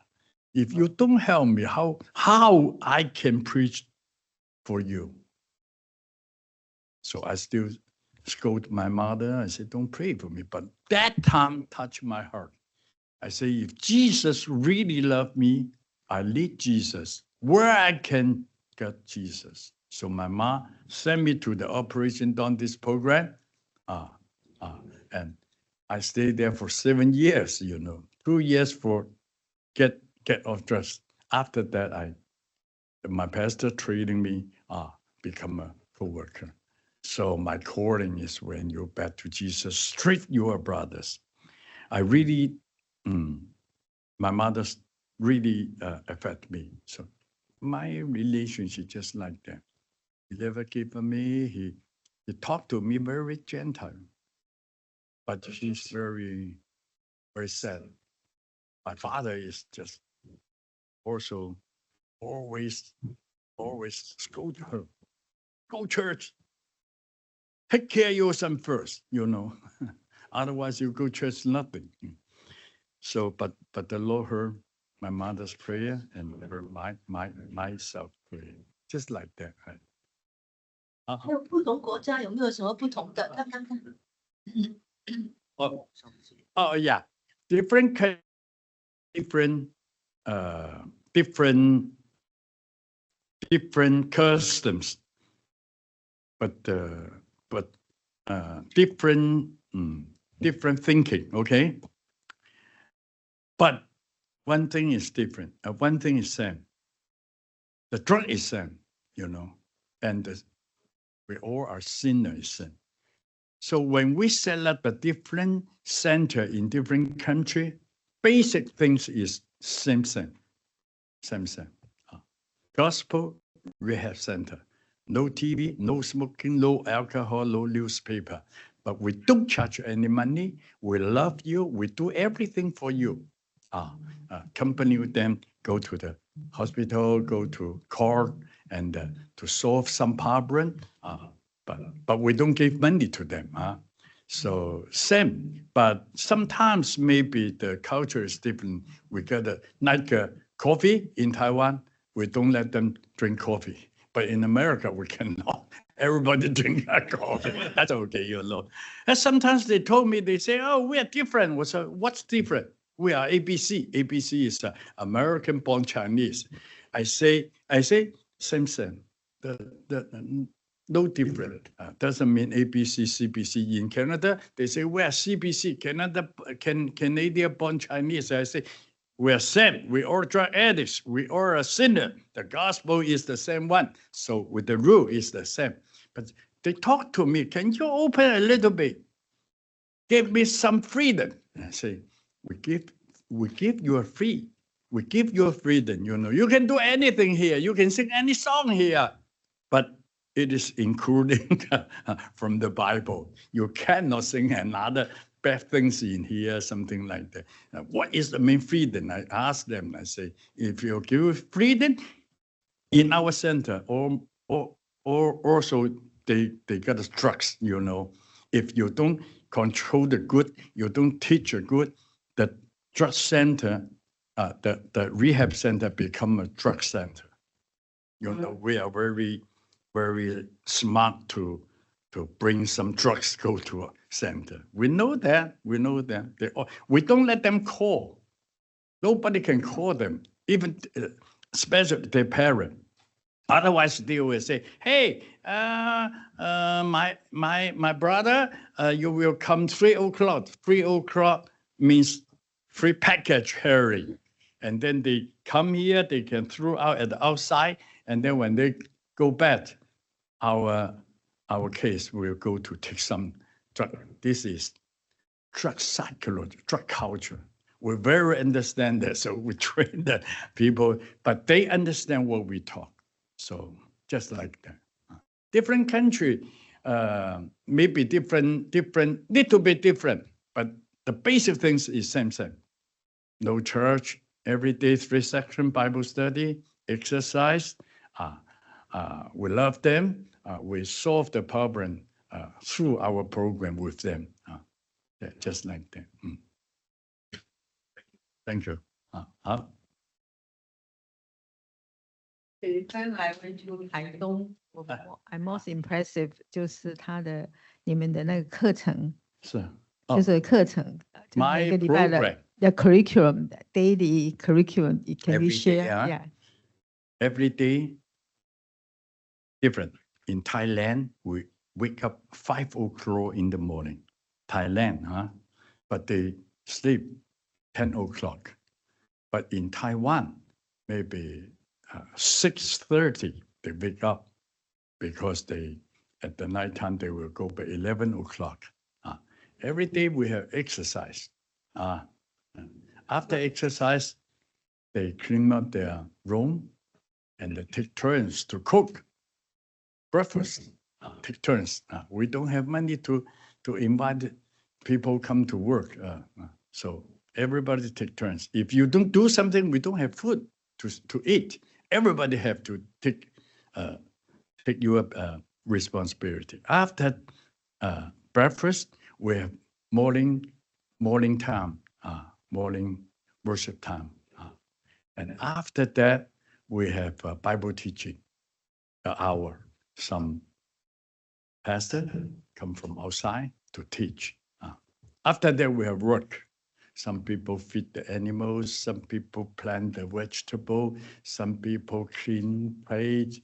If you don't help me, how I can preach for you? So I still scold my mother. I said, don't pray for me. But that time touched my heart. I say, if Jesus really loved me, I need Jesus. Where I can get Jesus? So my mom sent me to the Operation Dentist program. And I stayed there for 7 years, 2 years for get off drugs. After that, my pastor treating me, become a co-worker. So my calling is when you're back to Jesus, treat your brothers. I really, my mother's really affect me. So my relationship just like that. He never gave me, he talked to me very gentle, but she's very, very sad. My father is just also always scold her. Go church. Take care of yourself first, Otherwise you go church, nothing. So, but the Lord heard my mother's prayer and heard myself prayer. Just like that. Right? 还有不同国家有没有什么不同的？看看看。Oh yeah, different customs, but different thinking. Okay, but one thing is different. One thing is same. The drug is same, and we all are sinners. So when we set up a different center in different country, basic things is same. Gospel Rehab Center. No TV, no smoking, no alcohol, no newspaper. But we don't charge any money. We love you. We do everything for you. Accompany with them, go to the hospital, go to court, and to solve some problem. But we don't give money to them. So same, but sometimes maybe the culture is different. We got like coffee in Taiwan, we don't let them drink coffee. But in America, we cannot. Everybody drink coffee. That's okay, And sometimes they told me, they say, oh, we are different. What's different? We are ABC. ABC is American-born Chinese. I say, same. No different. Doesn't mean ABC, CBC in Canada. They say we are CBC, Canadian-born Chinese. I say we are same. We all drug addicts. We all are sinner. The gospel is the same one. So with the rule is the same. But they talk to me. Can you open a little bit? Give me some freedom. I say we give you a free. We give you freedom. You can do anything here. You can sing any song here, but it is including from the Bible. You cannot sing another bad things in here, something like that. What is the main freedom? I ask them, I say, if you give freedom in our center, or also they got the drugs, If you don't control the good, you don't teach the good, the drug center, the rehab center become a drug center. We are very smart to bring some drugs go to a center. We know that. We don't let them call. Nobody can call them, even especially their parent. Otherwise, they will say, "Hey, my brother, you will come 3 o'clock. 3 o'clock means free package hearing." And then they come here. They can throw out at the outside, and then when they go back, our case will go to take some drug. This is drug psychology, drug culture. We very understand that, so we train the people, but they understand what we talk. So just like that. Different country, maybe different, little bit different, but the basic things is same. No church, every day 3-section Bible study, exercise. We love them. We solve the problem through our program with them. Just like that. Thank you. 再来回就台东，I'm most impressive 就是你们的那个课程，就是课程，每个礼拜的 the curriculum, daily curriculum. Can you share? Yeah. Every day different. In Thailand, we wake up 5 o'clock in the morning. Thailand, huh? But they sleep 10 o'clock. But in Taiwan, maybe 6:30, they wake up because at the nighttime, they will go by 11 o'clock. Every day we have exercise. After exercise, they clean up their room and they take turns to cook breakfast. Take turns. We don't have money to invite people come to work. So everybody take turns. If you don't do something, we don't have food to eat. Everybody have to take your responsibility. After breakfast, we have morning time, morning worship time. And after that, we have Bible teaching hour. Some pastor come from outside to teach. After that, we have work. Some people feed the animals, some people plant the vegetable, some people clean plate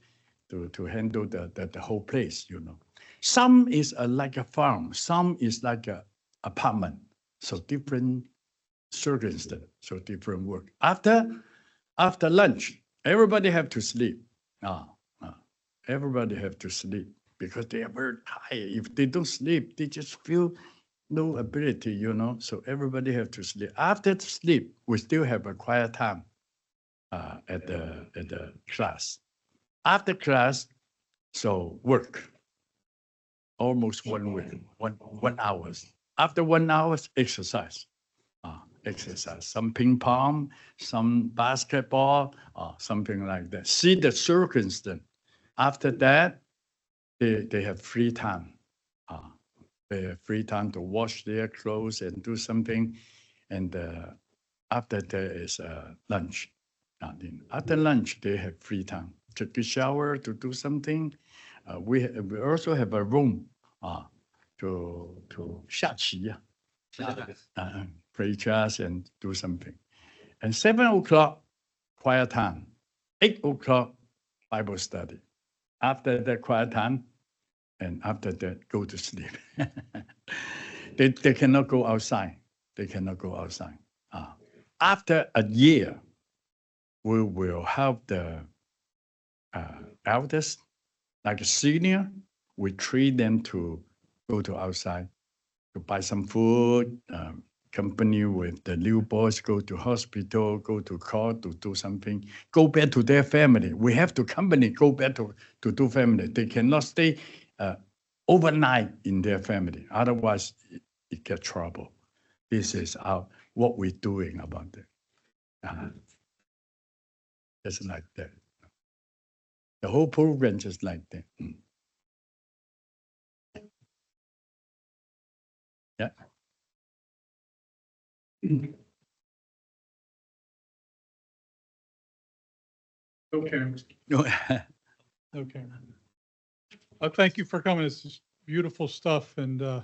to handle the whole place, you know. Some is like a farm, some is like a apartment. So different circumstances, so different work. After lunch, everybody have to sleep. Everybody have to sleep because they are very tired. If they don't sleep, they just feel no ability, you know. So everybody have to sleep. After sleep, we still have a quiet time at the class. After class, so work. Almost 1 week, 1 hour. After 1 hour, exercise. Exercise, some ping pong, some basketball, something like that. See the circumstance. After that, they have free time. They have free time to wash their clothes and do something. And after there is lunch. After lunch, they have free time. Take a shower to do something. We also have a room to 下棋, play chess and do something. And 7 o'clock, quiet time. 8 o'clock, Bible study. After that quiet time, and after that, go to sleep. They cannot go outside. They cannot go outside. After a year, we will have the elders, like a senior, we treat them to go to outside, to buy some food, company with the new boys, go to hospital, go to court to do something, go back to their family. We have to company go back to do family. They cannot stay overnight in their family. Otherwise, it get trouble. This is what we're doing about that. Just like that. The whole program just like that. Yeah. Okay. No. Okay. Thank you for coming. It's just beautiful stuff. And I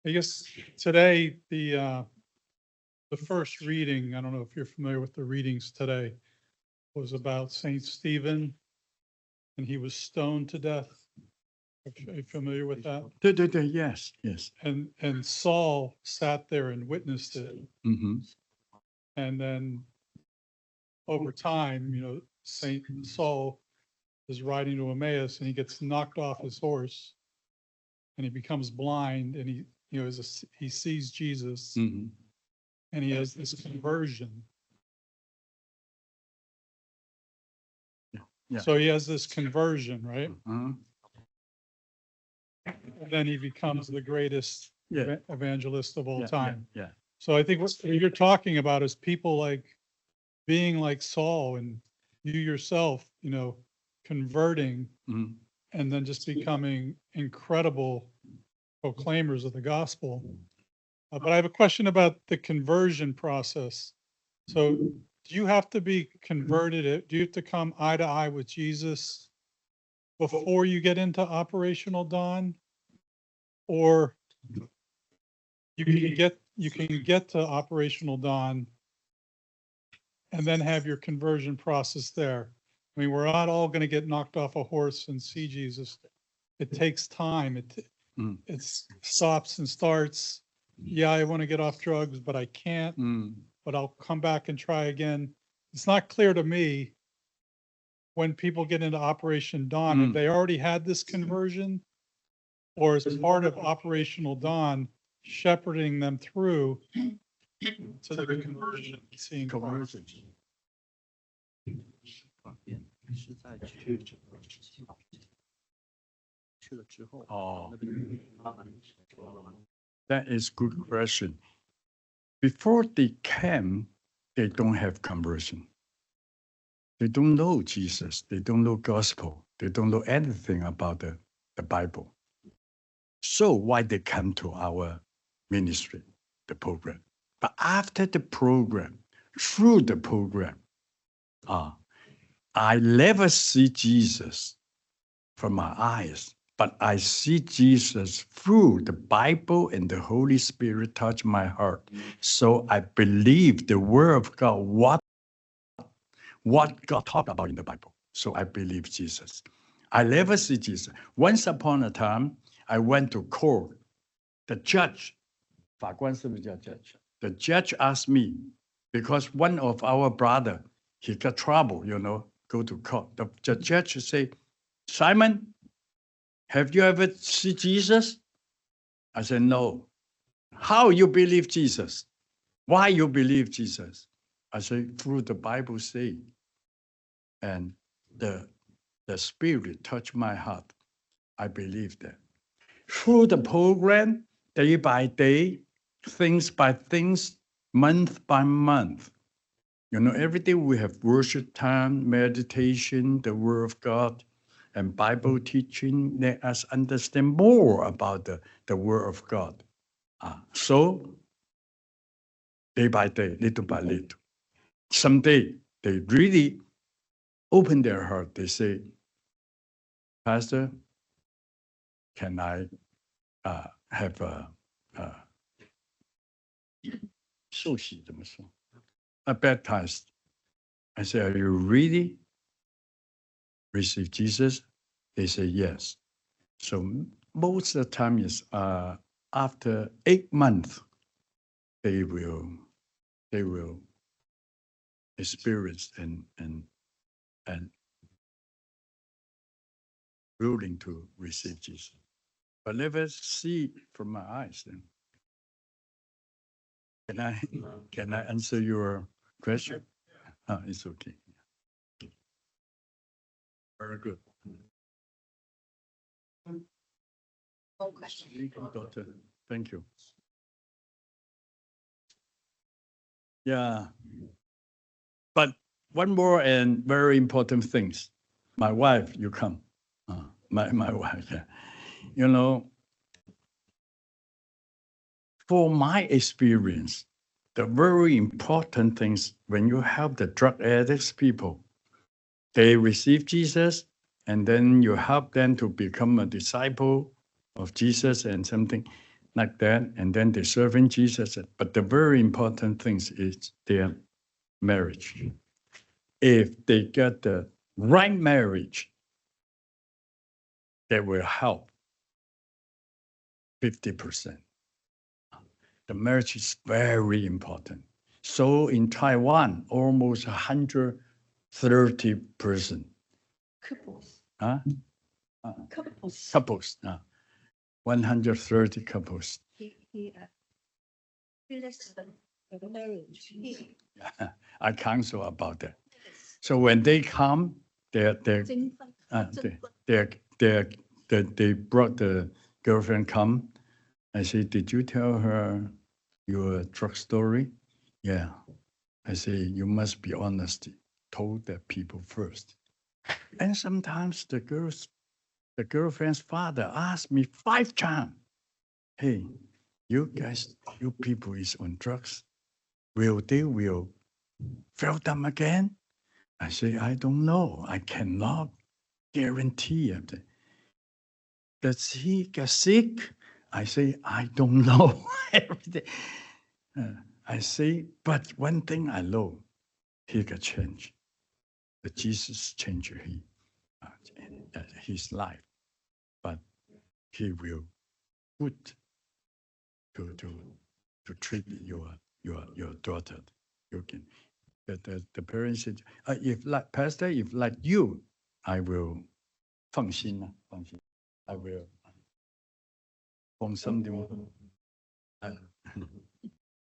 guess today the first reading, I don't know if you're familiar with the readings today, was about Saint Stephen, and he was stoned to death. Are you familiar with that? Yes, yes. And Saul sat there and witnessed it. Mm-hmm. And then over time, you know, Saint Saul is riding to Emmaus and he gets knocked off his horse and he becomes blind and he sees Jesus and he has this conversion. Yeah. So he has this conversion, right? Uh-huh. And then he becomes the greatest evangelist of all time. Yeah. So I think what you're talking about is people like being like Saul and you yourself, you know, converting and then just becoming incredible proclaimers of the gospel. But I have a question about the conversion process. So do you have to be converted? Do you have to come eye to eye with Jesus before you get into operational dawn? Or you can get to operational dawn and then have your conversion process there. I mean, we're not all going to get knocked off a horse and see Jesus. It takes time. It stops and starts. Yeah, I want to get off drugs, but I can't. But I'll come back and try again. It's not clear to me when people get into Operation Dawn, if they already had this conversion, or as part of Operational Dawn, shepherding them through to the conversion, seeing Christ. 是在去了之后哦 That is good question. Before they came, they don't have conversion. They don't know Jesus. They don't know gospel. They don't know anything about the Bible. So why they come to our ministry, the program? But after the program, through the program, I never see Jesus from my eyes, but I see Jesus through the Bible, and the Holy Spirit touch my heart. So I believe the word of God, what God talked about in the Bible. So I believe Jesus. I never see Jesus. Once upon a time, I went to court. The judge, 法官是不是叫 judge? The judge asked me, because one of our brother, he got trouble, go to court. The judge say, Simon, have you ever seen Jesus? I said, no. How you believe Jesus? Why you believe Jesus? I said, through the Bible say. And the Spirit touched my heart. I believe that. Through the program, day by day, things by things, month by month. Every day we have worship time, meditation, the Word of God, and Bible teaching. Let us understand more about the Word of God. So, day by day, little by little. Someday, they really open their heart. They say, Pastor, can I have a baptized? I say, are you really receive Jesus? They say yes. So most of the time is after 8 months, they will experience and willing to receive Jesus. But never see from my eyes. Then can I answer your question? It's okay. Very good. One question. Doctor, thank you. Yeah. But one more and very important things. My wife, you come. My wife, yeah. For my experience, the very important things when you help the drug addicts people, they receive Jesus, and then you help them to become a disciple of Jesus and something like that, and then they're serving Jesus. But the very important things is their marriage. If they get the right marriage, that will help 50%. The marriage is very important. So in Taiwan, almost 130 person. Couples. Couples. 130 couples. He marriage. I counsel about that. So when they come, they brought the girlfriend come. I say, did you tell her your drug story? Yeah. I say, you must be honest. Told the people first. And sometimes the girlfriend's father asked me 5 times, hey, you people is on drugs. They will fail them again? I say, I don't know. I cannot guarantee it. Does he get sick? I say, I don't know. I say, but one thing I know, he got changed. Jesus changed his life, but he will put to treat your daughter. You can. The parents said, if like pastor, if like you, I will 放心啦，放心 I will 放心點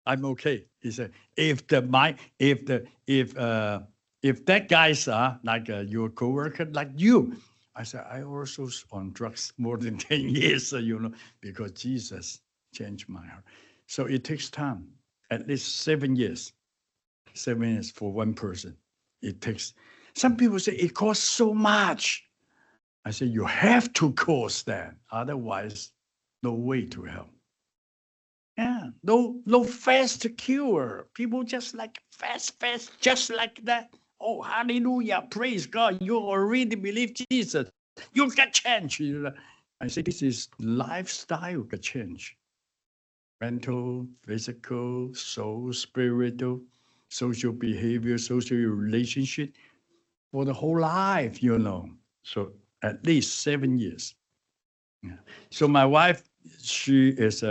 I'm okay. He said, if that guys are like your coworker, like you, I said, I also on drugs more than 10 years, because Jesus changed my heart. So it takes time, at least 7 years. 7 years for one person. It takes, some people say it costs so much. I say, you have to cost that. Otherwise, no way to help. Yeah, no fast cure. People just like fast, just like that. Oh, hallelujah, praise God. You already believe Jesus. You can change. I say, this is lifestyle can change. Mental, physical, soul, spiritual, social behavior, social relationship for the whole life, So at least 7 years. Yeah. So my wife, she was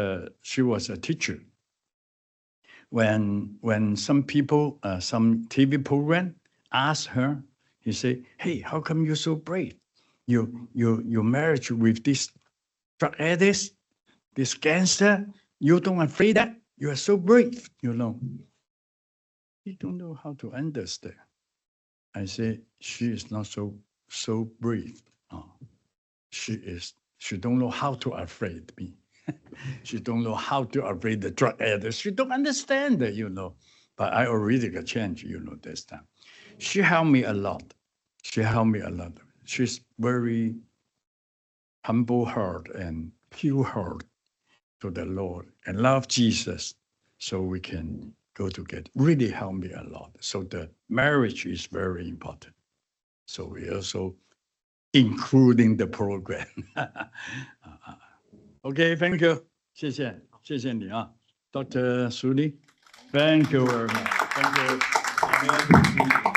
a teacher. When some people, some TV program asked her, he said, hey, how come you're so brave? Your marriage with this drug addict, this cancer, you don't afraid that? You are so brave, You don't know how to understand. I say, she is not so brave. She don't know how to afraid me. She don't know how to afraid the drug addict. She don't understand that, But I already got changed, this time. She helped me a lot. She's very humble heart and pure heart to the Lord and love Jesus, so we can go together. Really helped me a lot. So the marriage is very important. So we also including the program. Okay, thank you. 谢谢你啊 Dr. Suli. Thank you very much. Thank you.